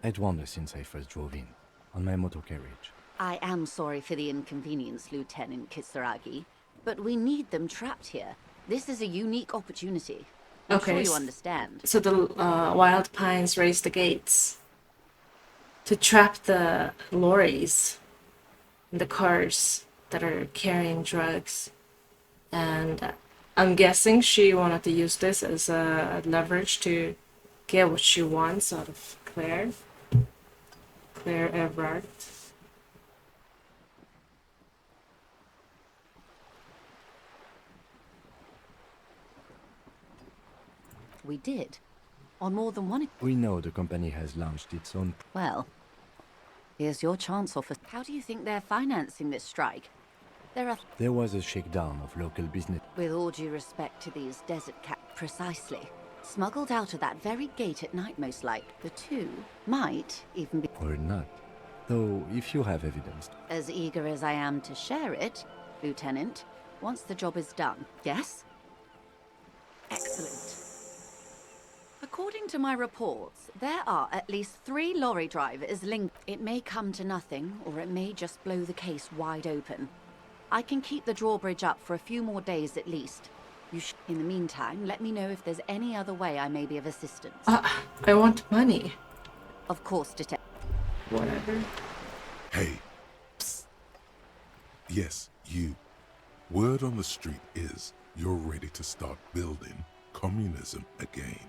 I'd wondered since I first drove in, on my motor carriage. I am sorry for the inconvenience, Lieutenant Kisaragi, but we need them trapped here. This is a unique opportunity. I'm sure you understand. So the Wild Pines raised the gates to trap the lorries and the cars that are carrying drugs. And I'm guessing she wanted to use this as a leverage to get what she wants out of Claire Everard. We did. On more than one... We know the company has launched its own... Well, here's your chance, officer. How do you think they're financing this strike? There was a shakedown of local business. With all due respect to these desert cats, precisely. Smuggled out of that very gate at night, most likely. The two might even be... Or not. Though, if you have evidence... As eager as I am to share it, Lieutenant, once the job is done. Yes? Excellent. According to my reports, there are at least 3 lorry drivers linked. It may come to nothing, or it may just blow the case wide open. I can keep the drawbridge up for a few more days at least. In the meantime, let me know if there's any other way I may be of assistance. I want money. Of course, Detective. Whatever. Hey. Psst. Yes, you. Word on the street is you're ready to start building communism again.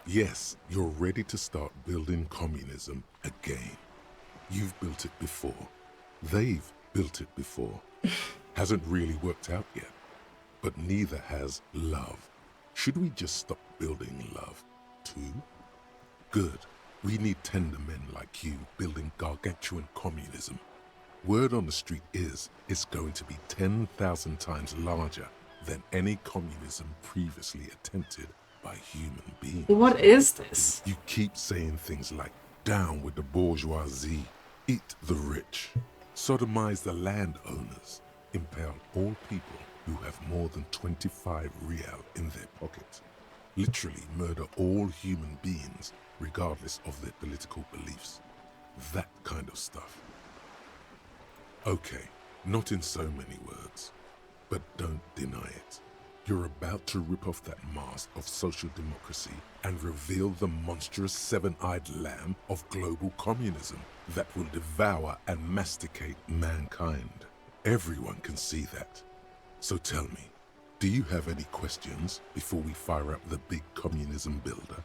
Yes, you're ready to start building communism again. You've built it before. They've built it before. Hasn't really worked out yet. But neither has love. Should we just stop building love, too? Good. We need tender men like you building gargantuan communism. Word on the street is it's going to be 10,000 times larger than any communism previously attempted by human beings. What is this? You keep saying things like Down with the bourgeoisie. Eat the rich. Sodomize the landowners. Impale all people who have more than 25 real in their pocket. Literally murder all human beings, regardless of their political beliefs. That kind of stuff. Okay, not in so many words, but don't deny it. You're about to rip off that mask of social democracy and reveal the monstrous seven-eyed lamb of global communism that will devour and masticate mankind. Everyone can see that. So tell me, do you have any questions before we fire up the big communism builder?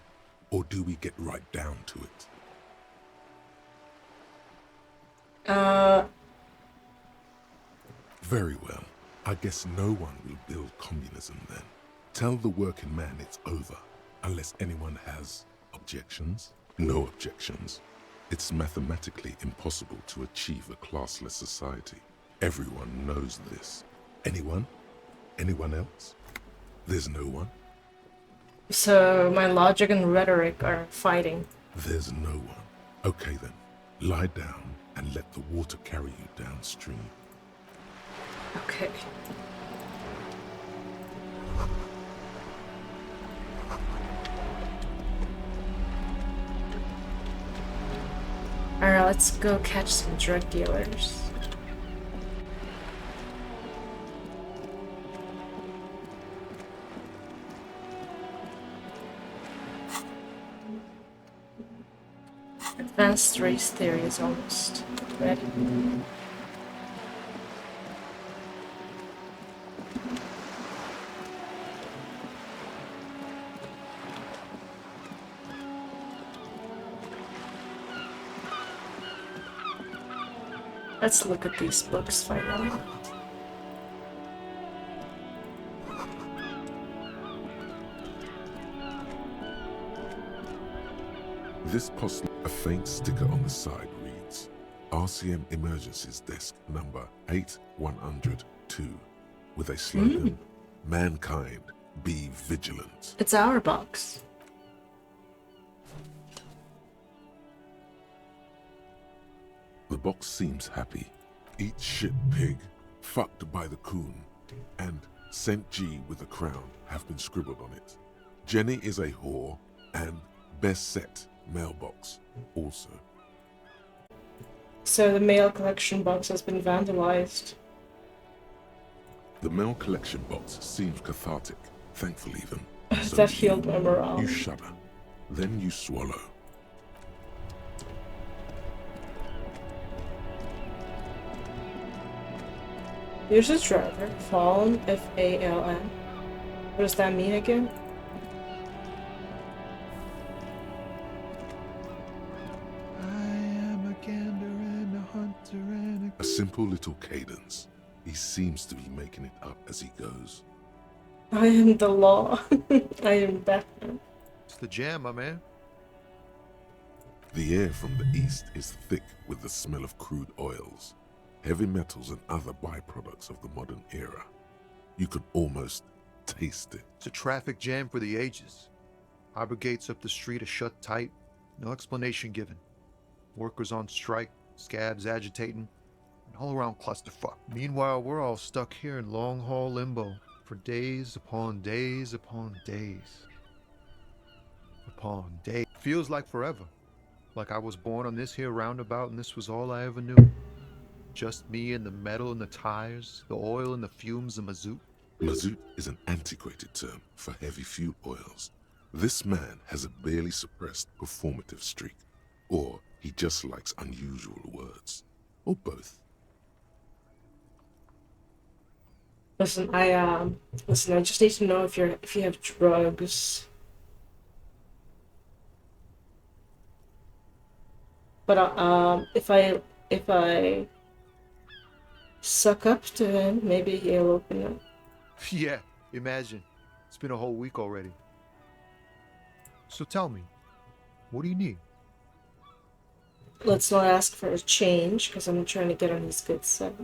Or do we get right down to it? Very well. I guess no one will build communism then. Tell the working man it's over, unless anyone has objections. No objections. It's mathematically impossible to achieve a classless society. Everyone knows this. Anyone? Anyone else? There's no one? So my logic and rhetoric are fighting. There's no one. Okay then, lie down and let the water carry you downstream. Okay. Alright, let's go catch some drug dealers. Advanced race theory is almost ready. Let's look at these books finally. This post, a faint sticker on the side reads, RCM Emergencies Desk number 8102, with a slogan, Mankind, be vigilant. It's our box. The box seems happy. Eat shit, pig. Fucked by the coon. And Saint G with a crown have been scribbled on it. Jenny is a whore. And best set mailbox also. So the mail collection box has been vandalized. The mail collection box seems cathartic. Thankful even. So That healed my morale. you shudder. Then you swallow. Here's a driver. Fallen, F-A-L-N. What does that mean again? I am a gander and a hunter and A simple little cadence. He seems to be making it up as he goes. I am the law. I am Batman. It's the jam, my man. The air from the east is thick with the smell of crude oils, heavy metals and other byproducts of the modern era. You could almost taste it. It's a traffic jam for the ages. Harbor gates up the street are shut tight, no explanation given. Workers on strike, scabs agitating, an all-around clusterfuck. Meanwhile, we're all stuck here in long-haul limbo for days upon days upon days. Upon days. Feels like forever. Like I was born on this here roundabout and this was all I ever knew. Just me and the metal and the tires, the oil and the fumes of mazout. Mazout is an antiquated term for heavy fuel oils. This man has a barely suppressed performative streak, or he just likes unusual words, or both. Listen, I just need to know if you have drugs. But if I suck up to him, maybe he'll open up. Yeah, imagine. It's been a whole week already. So tell me, what do you need? Let's not ask for a change, because I'm trying to get on his good side.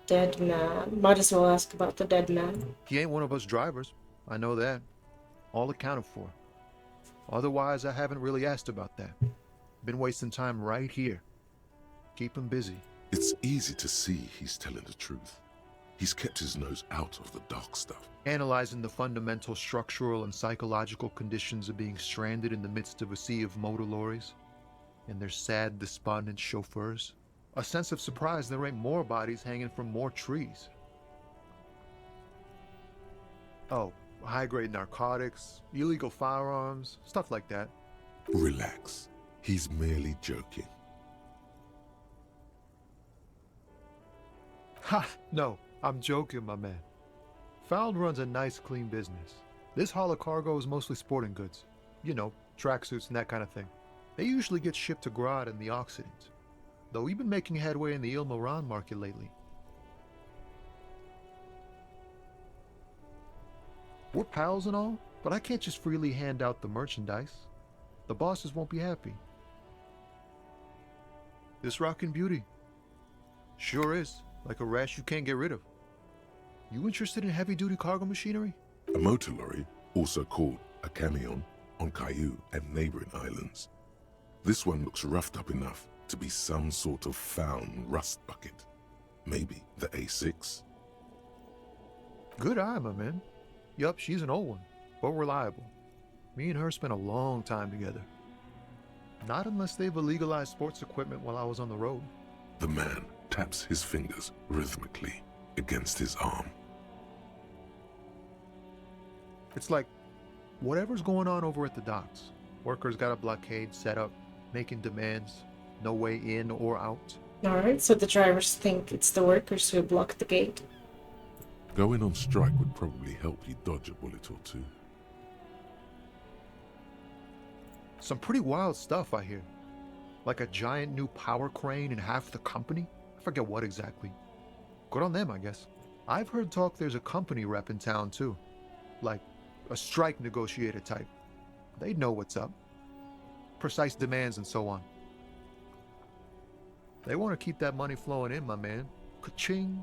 Dead man. Might as well ask about the dead man. He ain't one of us drivers. I know that. All accounted for. Otherwise, I haven't really asked about that. Been wasting time right here. Keep him busy. It's easy to see he's telling the truth. He's kept his nose out of the dark stuff. Analyzing the fundamental structural and psychological conditions of being stranded in the midst of a sea of motor lorries and their sad, despondent chauffeurs. A sense of surprise there ain't more bodies hanging from more trees. Oh, high-grade narcotics, illegal firearms, stuff like that. Relax. He's merely joking. Ha! No, I'm joking, my man. Found runs a nice, clean business. This haul of cargo is mostly sporting goods. You know, tracksuits and that kind of thing. They usually get shipped to Grodd and the Occident. Though we've been making headway in the Il Moran market lately. We're pals and all, but I can't just freely hand out the merchandise. The bosses won't be happy. This rockin' beauty. Sure is. Like a rash you can't get rid of. You interested in heavy-duty cargo machinery? A motor lorry, also called a camion, on Caillou and neighboring islands. This one looks roughed up enough to be some sort of found rust bucket. Maybe the A6? Good eye, my man. Yup, she's an old one, but reliable. Me and her spent a long time together. Not unless they've illegalized sports equipment while I was on the road. The man taps his fingers rhythmically against his arm. It's like, whatever's going on over at the docks. Workers got a blockade set up, making demands, no way in or out. Alright, so the drivers think it's the workers who blocked the gate. Going on strike would probably help you dodge a bullet or two. Some pretty wild stuff, I hear. Like a giant new power crane in half the company? I forget what exactly. Good on them, I guess. I've heard talk there's a company rep in town, too. Like, a strike negotiator type. They'd know what's up. Precise demands and so on. They want to keep that money flowing in, my man. Ka-ching.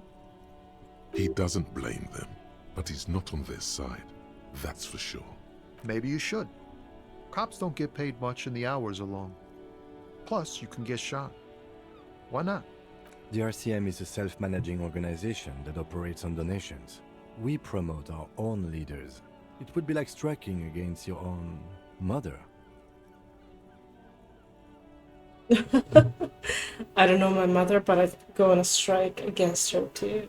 He doesn't blame them, but he's not on their side. That's for sure. Maybe you should. Cops don't get paid much and the hours are long. Plus, you can get shot. Why not? The RCM is a self-managing organization that operates on donations. We promote our own leaders. It would be like striking against your own mother. I don't know my mother, but I'd go on a strike against her too.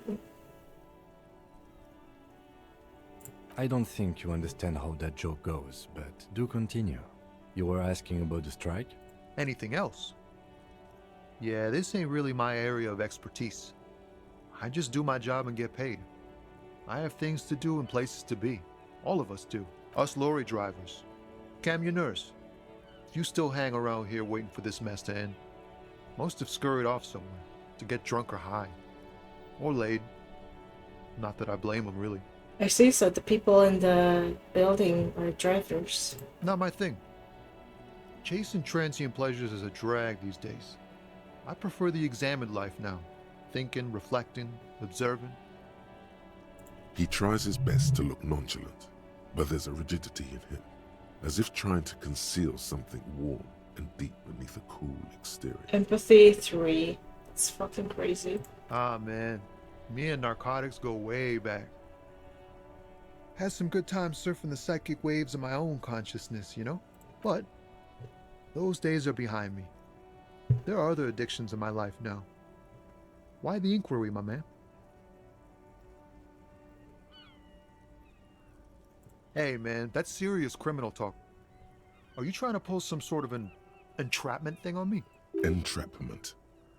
I don't think you understand how that joke goes, but do continue. You were asking about the strike? Anything else? Yeah, this ain't really my area of expertise. I just do my job and get paid. I have things to do and places to be. All of us do. Us lorry drivers. Camionneurs. You still hang around here waiting for this mess to end. Most have scurried off somewhere to get drunk or high. Or laid. Not that I blame them, really. I see, so the people in the building are drivers. Not my thing. Chasing transient pleasures is a drag these days. I prefer the examined life now. Thinking, reflecting, observing. He tries his best to look nonchalant, but there's a rigidity in him, as if trying to conceal something warm and deep beneath a cool exterior. Empathy 3. It's fucking crazy. Ah, man. Me and narcotics go way back. Had some good times surfing the psychic waves of my own consciousness, you know? But those days are behind me. There are other addictions in my life now. Why the inquiry, my man? Hey, man, that's serious criminal talk. Are you trying to pull some sort of an entrapment thing on me? Entrapment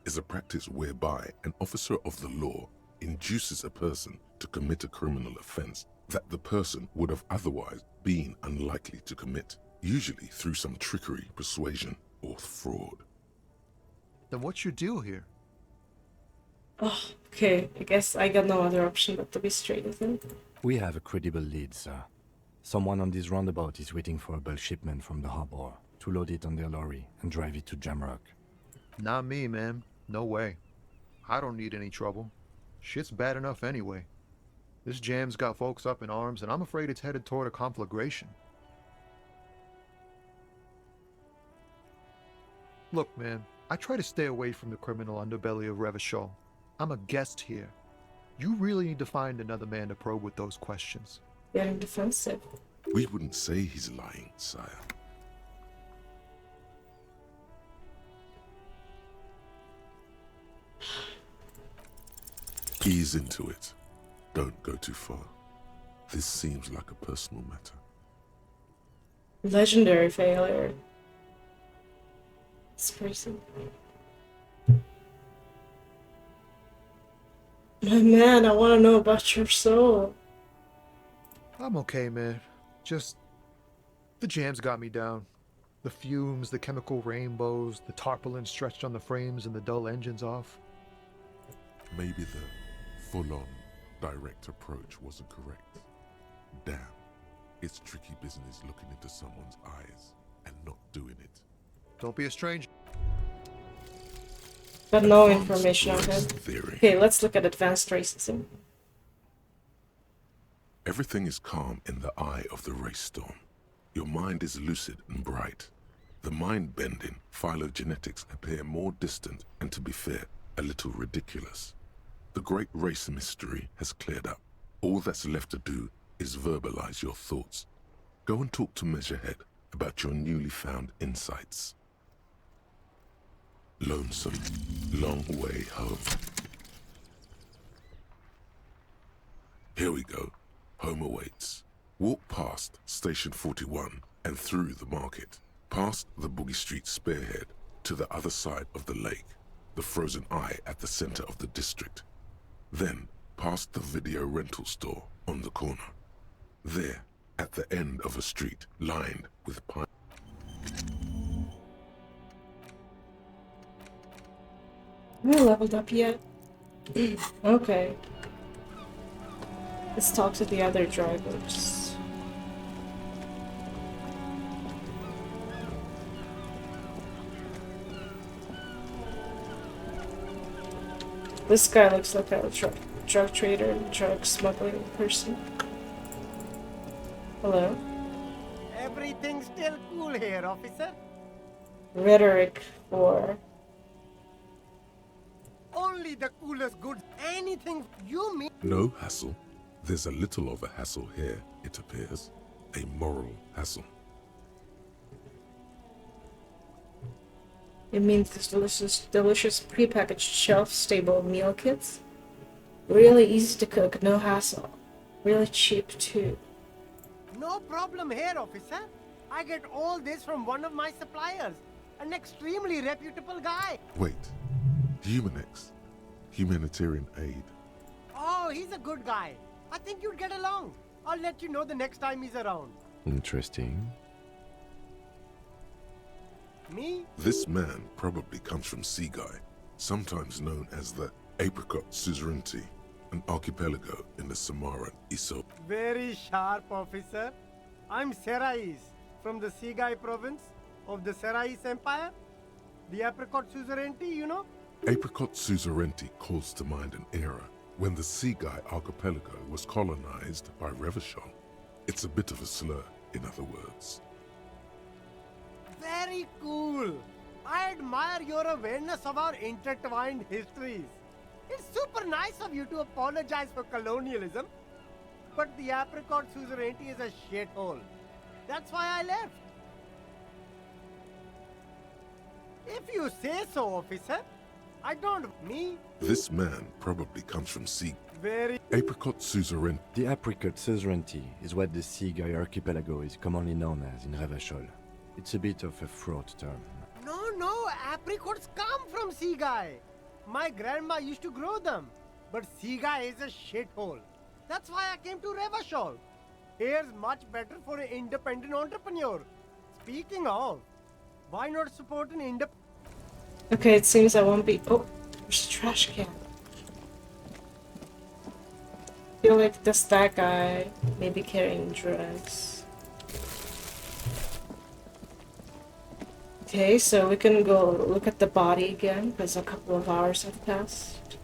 is a practice whereby an officer of the law induces a person to commit a criminal offense that the person would have otherwise been unlikely to commit, usually through some trickery, persuasion, or fraud. Then what's your deal here? Oh, okay. I guess I got no other option but to be straight with him. We have a credible lead, sir. Someone on this roundabout is waiting for a bulk shipment from the harbor to load it on their lorry and drive it to Jamrock. Not me, man. No way. I don't need any trouble. Shit's bad enough anyway. This jam's got folks up in arms, and I'm afraid it's headed toward a conflagration. Look, man, I try to stay away from the criminal underbelly of Revachol. I'm a guest here. You really need to find another man to probe with those questions. Getting defensive. We wouldn't say he's lying, sire. Ease into it. Don't go too far. This seems like a personal matter. Legendary failure. This person. My man, I want to know about your soul. I'm okay, man. Just... the jams got me down. The fumes, the chemical rainbows, the tarpaulin stretched on the frames and the dull engines off. Maybe the full-on, direct approach wasn't correct. Damn, it's tricky business looking into someone's eyes and not doing it. Don't be a stranger. Got no Advanced information on him. race theory. Okay, let's look at advanced racism. Everything is calm in the eye of the race storm. Your mind is lucid and bright. The mind-bending phylogenetics appear more distant and, to be fair, a little ridiculous. The great race mystery has cleared up. All that's left to do is verbalize your thoughts. Go and talk to Measurehead about your newly found insights. Lonesome, long way home. Here we go. Home awaits. Walk past Station 41 and through the market, past the Boogie Street spearhead to the other side of the lake, the frozen eye at the center of the district. Then past the video rental store on the corner. There, at the end of a street lined with pine. Am I leveled up yet? Okay. Let's talk to the other drivers. This guy looks like a drug trader, drug smuggling person. Hello? Everything's still cool here, officer. Rhetoric for... Only the coolest goods. Anything you mean? No hassle. There's a little of a hassle here, it appears. A moral hassle. It means this delicious prepackaged shelf-stable meal kits. Really easy to cook, no hassle. Really cheap too. No problem here, officer. I get all this from one of my suppliers. An extremely reputable guy. Wait. Humanex. Humanitarian aid. Oh, he's a good guy. I think you'd get along. I'll let you know the next time he's around. Interesting. Me? This man probably comes from Seaguy, sometimes known as the Apricot Suzerainty, an archipelago in the Samaran Iso. Very sharp, officer. I'm Serais, from the Seaguy province of the Serais Empire. The Apricot Suzerainty, you know? Apricot Suzerainty calls to mind an era when the Seaguy archipelago was colonized by Revachol. It's a bit of a slur, in other words. Very cool. I admire your awareness of our intertwined histories. It's super nice of you to apologize for colonialism, but the Apricot Suzerainty is a shithole. That's why I left. If you say so, officer. I don't... Me? This man probably comes from Seaguy. Very... Apricot Suzerainty. The Apricot Suzerainty is what the Seaguy archipelago is commonly known as in Revachol. It's a bit of a fraught term. No, apricots come from Seaguy. My grandma used to grow them. But Seaguy is a shithole. That's why I came to Revachol. Here's much better for an independent entrepreneur. Speaking of, why not support an independent... Okay, it seems I won't be... Oh, there's a trash can. I feel like that's that guy. Maybe carrying drugs. Okay, so we can go look at the body again, because a couple of hours have passed.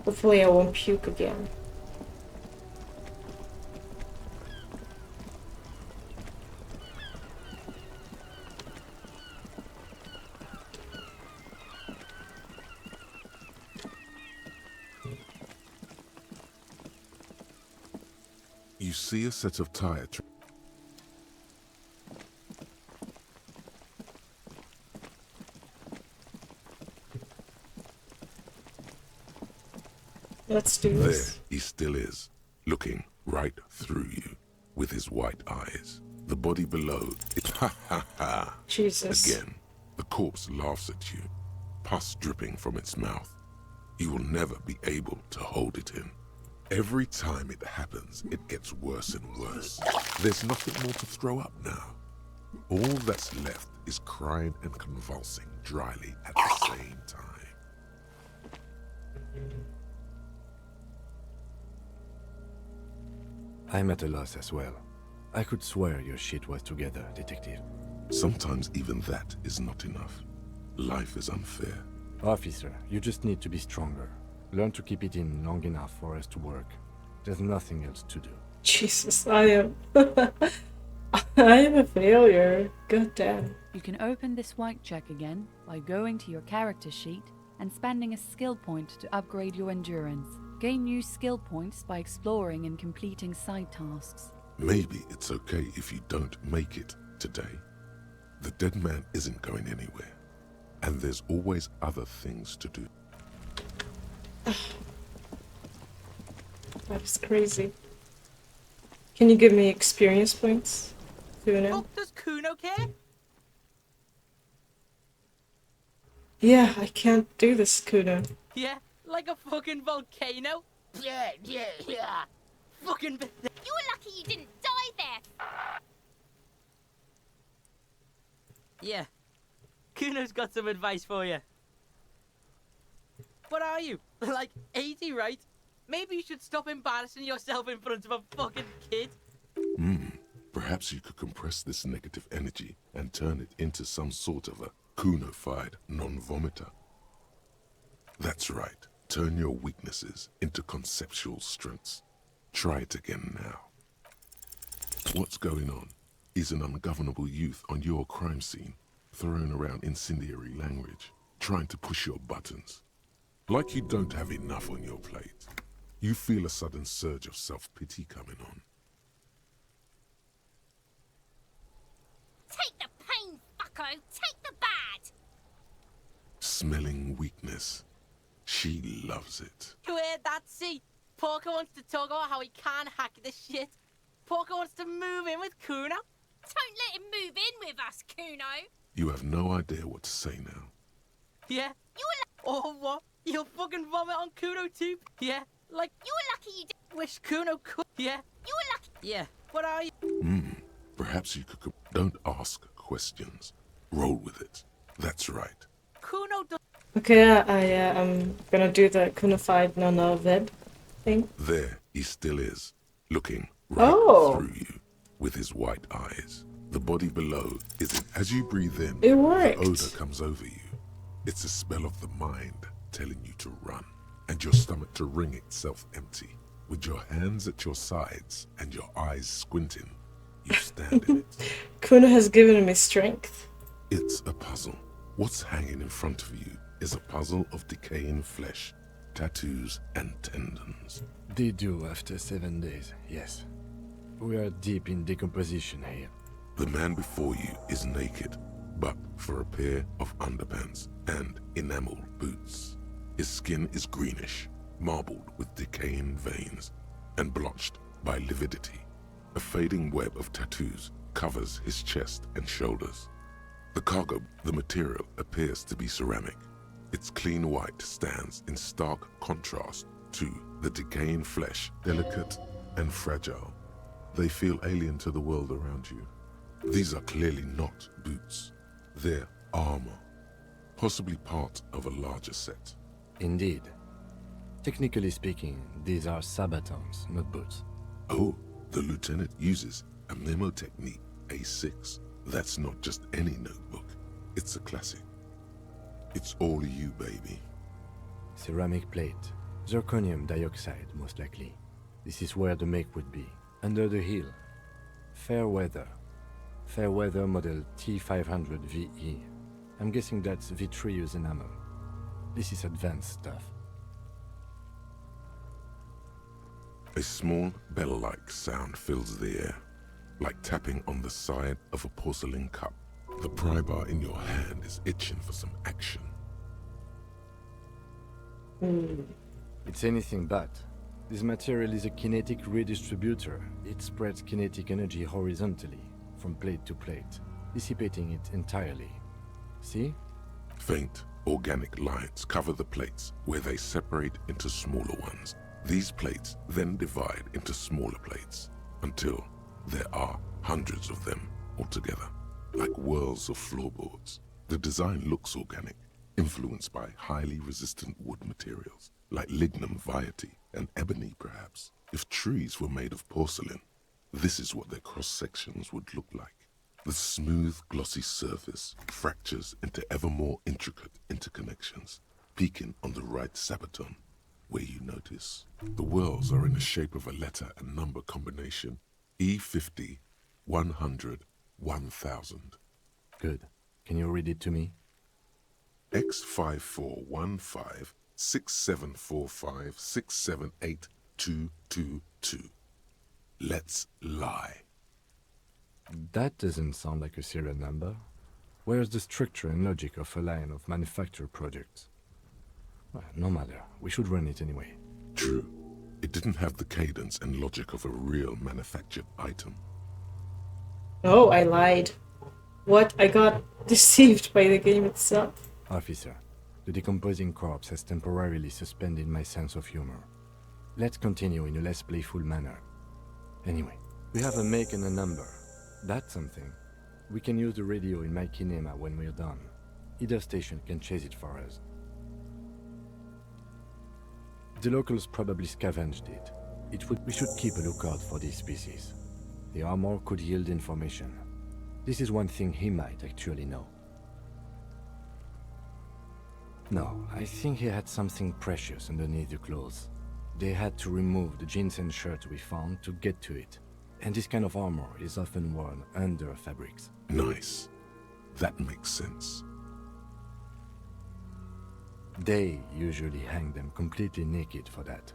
Hopefully I won't puke again. You see a set of tire tracks. Let's do There this. he still is, looking right through you with his white eyes. The body below, it's ha ha ha. Jesus. Again, the corpse laughs at you, pus dripping from its mouth. You will never be able to hold it in. Every time it happens, it gets worse and worse. There's nothing more to throw up now. All that's left is crying and convulsing dryly at the same time. I'm at a loss as well. I could swear your shit was together, Detective. Sometimes even that is not enough. Life is unfair. Officer, you just need to be stronger. Learn to keep it in long enough for us to work. There's nothing else to do. Jesus, I am... I am a failure. God damn. You can open this white check again by going to your character sheet and spending a skill point to upgrade your endurance. Gain new skill points by exploring and completing side tasks. Maybe it's okay if you don't make it today. The dead man isn't going anywhere. And there's always other things to do. That is crazy. Can you give me experience points, Kuno? Oh, does Kuno care? Yeah, I can't do this, Kuno. Yeah, like a fucking volcano. Yeah. Fucking. You were lucky you didn't die there. Yeah. Kuno's got some advice for you. What are you? Like 80, right? Maybe you should stop embarrassing yourself in front of a fucking kid. Perhaps you could compress this negative energy and turn it into some sort of a Kuno-fied non-vomiter. That's right. Turn your weaknesses into conceptual strengths. Try it again now. What's going on? Is an ungovernable youth on your crime scene, throwing around incendiary language, trying to push your buttons. Like you don't have enough on your plate. You feel a sudden surge of self-pity coming on. Take the pain, fucko. Take the bad. Smelling weakness. She loves it. You heard that? See? Porker wants to talk about how he can't hack this shit. Porker wants to move in with Kuno. Don't let him move in with us, Kuno. You have no idea what to say now. Yeah? You were Or what? You'll fucking vomit on Kuno too? Yeah? Like, you were lucky you did. wish Kuno could. Yeah? You were lucky. Yeah. What are you? Perhaps you could... Don't ask questions. Roll with it. That's right. Kuno does. Okay, I'm gonna do the Kunified non-ved thing. There he still is, looking right through you with his white eyes. The body below is... As you breathe in, It worked. the odor comes over you. It's a spell of the mind telling you to run, and your stomach to wring itself empty. With your hands at your sides and your eyes squinting, you stand in it. Kuno has given me strength. It's a puzzle. What's hanging in front of you is a puzzle of decaying flesh, tattoos, and tendons. They do after 7 days, yes. We are deep in decomposition here. The man before you is naked, but for a pair of underpants and enameled boots. His skin is greenish, marbled with decaying veins, and blotched by lividity. A fading web of tattoos covers his chest and shoulders. The cargo, the material, appears to be ceramic. Its clean white stands in stark contrast to the decaying flesh, delicate and fragile. They feel alien to the world around you. These are clearly not boots. They're armor, possibly part of a larger set. Indeed. Technically speaking, these are sabatons, not boots. Oh, the lieutenant uses a memo technique A6. That's not just any notebook. It's a classic. It's all you, baby. Ceramic plate. Zirconium dioxide, most likely. This is where the make would be. Under the heel. Fairweather. Fairweather model T500 VE. I'm guessing that's vitreous enamel. This is advanced stuff. A small bell-like sound fills the air, like tapping on the side of a porcelain cup. The pry bar in your hand is itching for some action. It's anything but. This material is a kinetic redistributor. It spreads kinetic energy horizontally, from plate to plate, dissipating it entirely. See? Faint, organic lines cover the plates where they separate into smaller ones. These plates then divide into smaller plates until there are hundreds of them altogether, like whirls of floorboards. The design looks organic, influenced by highly resistant wood materials, like lignum vitae and ebony perhaps. If trees were made of porcelain, this is what their cross-sections would look like. The smooth, glossy surface fractures into ever more intricate interconnections, peaking on the right sabaton, where you notice the whirls are in the shape of a letter and number combination: E50, 100, 1000. Good. Can you read it to me? X5415 6745 678222. Let's lie. That doesn't sound like a serial number. Where's the structure and logic of a line of manufactured products? Well, no matter. We should run it anyway. True. It didn't have the cadence and logic of a real manufactured item. Oh, I lied. What? I got deceived by the game itself. Officer, the decomposing corpse has temporarily suspended my sense of humor. Let's continue in a less playful manner. Anyway, we have a make and a number. That's something. We can use the radio in my kinema when we're done. Either station can chase it for us. The locals probably scavenged it. We should keep a lookout for this species. The armor could yield information. This is one thing he might actually know. No, I think he had something precious underneath the clothes. They had to remove the jeans and shirts we found to get to it. And this kind of armor is often worn under fabrics. Nice. That makes sense. They usually hang them completely naked for that.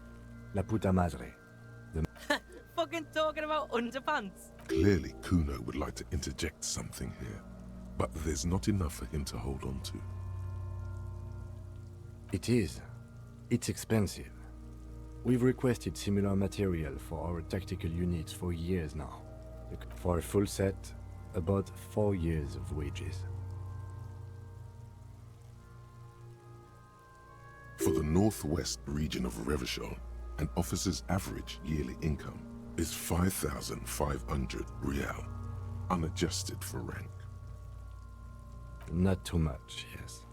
La puta madre. Fucking talking about underpants. Clearly, Kuno would like to interject something here, but there's not enough for him to hold on to. It is. It's expensive. We've requested similar material for our tactical units for years now. For a full set, about 4 years of wages. For the northwest region of Revachol, an officer's average yearly income is 5,500 real, unadjusted for rank. Not too much, yes.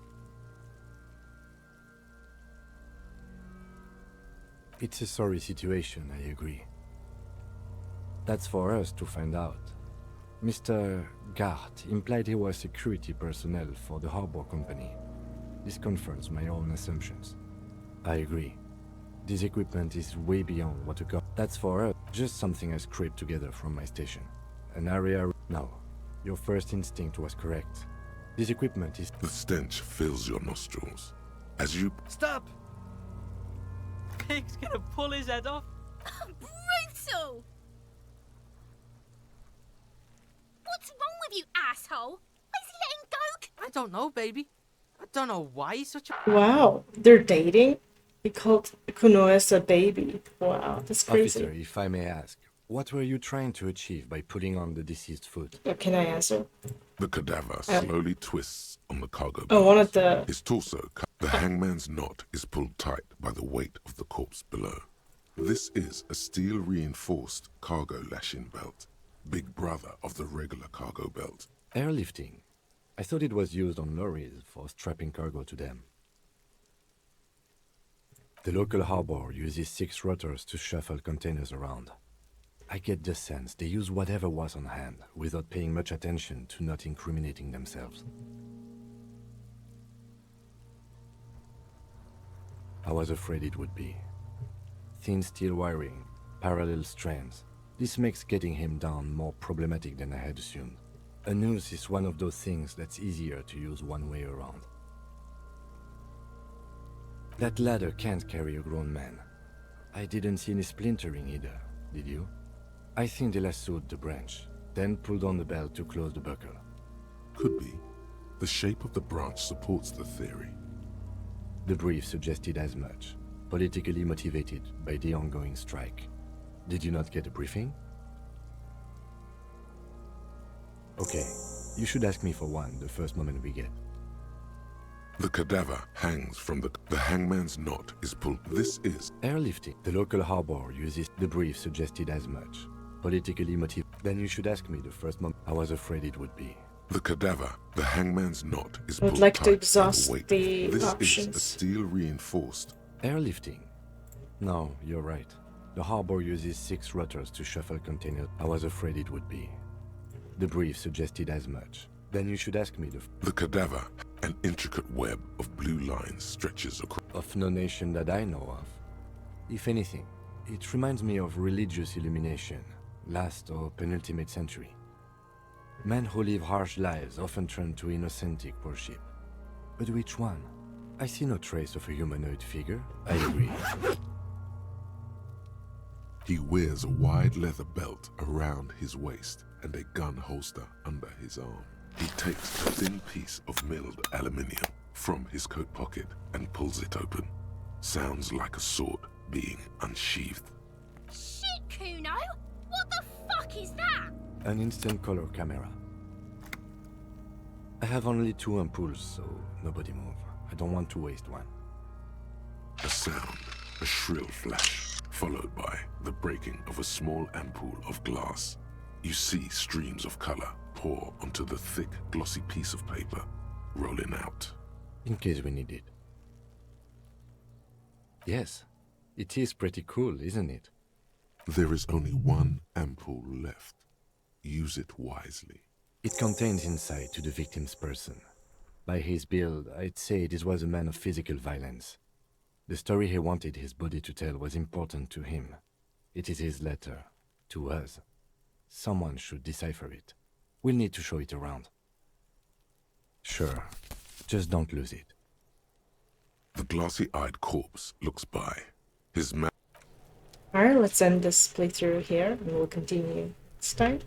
It's a sorry situation, I agree. That's for us to find out. Mr. Gart implied he was security personnel for the harbor company. This confirms my own assumptions. I agree. This equipment is way beyond what a car. That's for us. Just something I scraped together from my station. An area... No. Your first instinct was correct. This equipment is... The stench fills your nostrils. As you... Stop! Pig's gonna pull his head off. Brutal! What's wrong with you, asshole? Why is he letting go? I don't know, baby. I don't know why he's such a... Wow, they're dating? He called Kuno as a baby. Wow, that's crazy. Officer, if I may ask, what were you trying to achieve by putting on the deceased foot? Can I answer? The cadaver slowly twists on the cargo Oh, one of the... His torso... The hangman's knot is pulled tight by the weight of the corpse below. This is a steel-reinforced cargo lashing belt, big brother of the regular cargo belt. Airlifting. I thought it was used on lorries for strapping cargo to them. The local harbor uses 6 rotors to shuffle containers around. I get the sense they use whatever was on hand, without paying much attention to not incriminating themselves. I was afraid it would be. Thin steel wiring, parallel strands. This makes getting him down more problematic than I had assumed. A noose is one of those things that's easier to use one way around. That ladder can't carry a grown man. I didn't see any splintering either, did you? I think they lassoed the branch, then pulled on the belt to close the buckle. Could be. The shape of the branch supports the theory. The brief suggested as much, politically motivated by the ongoing strike. Did you not get a briefing? Okay, you should ask me for one the first moment we get. The cadaver hangs from the hangman's knot is pulled. This is airlifting. The local harbor uses the brief suggested as much, politically motivated. Then you should ask me the first moment. I was afraid it would be. the cadaver. The hangman's knot is I would pulled like tight to by exhaust the weight. the This options. is a steel reinforced. Airlifting. No, you're right. The harbor uses 6 rotors to shuffle containers. I was afraid it would be. The brief suggested as much. Then you should ask me The cadaver, an intricate web of blue lines stretches across. of no nation that I know of. If anything, it reminds me of religious illumination, last or penultimate century. Men who live harsh lives often turn to innocentic worship. But which one? I see no trace of a humanoid figure. I agree. He wears a wide leather belt around his waist and a gun holster under his arm. He takes a thin piece of milled aluminium from his coat pocket and pulls it open. Sounds like a sword being unsheathed. Shit, Kuno! What the fuck is that? An instant color camera. I have only 2 ampoules, so nobody move. I don't want to waste one. A sound, a shrill flash, followed by the breaking of a small ampoule of glass. You see streams of color pour onto the thick, glossy piece of paper, rolling out. In case we need it. Yes, it is pretty cool, isn't it? There is only one ampoule left. Use it wisely. It contains insight to the victim's person. By his build, I'd say this was a man of physical violence. The story he wanted his body to tell was important to him. It is his letter, to us. Someone should decipher it. We'll need to show it around. Sure, just don't lose it. The glassy-eyed corpse looks by. His mouth. Alright, let's end this playthrough here and we'll continue next time.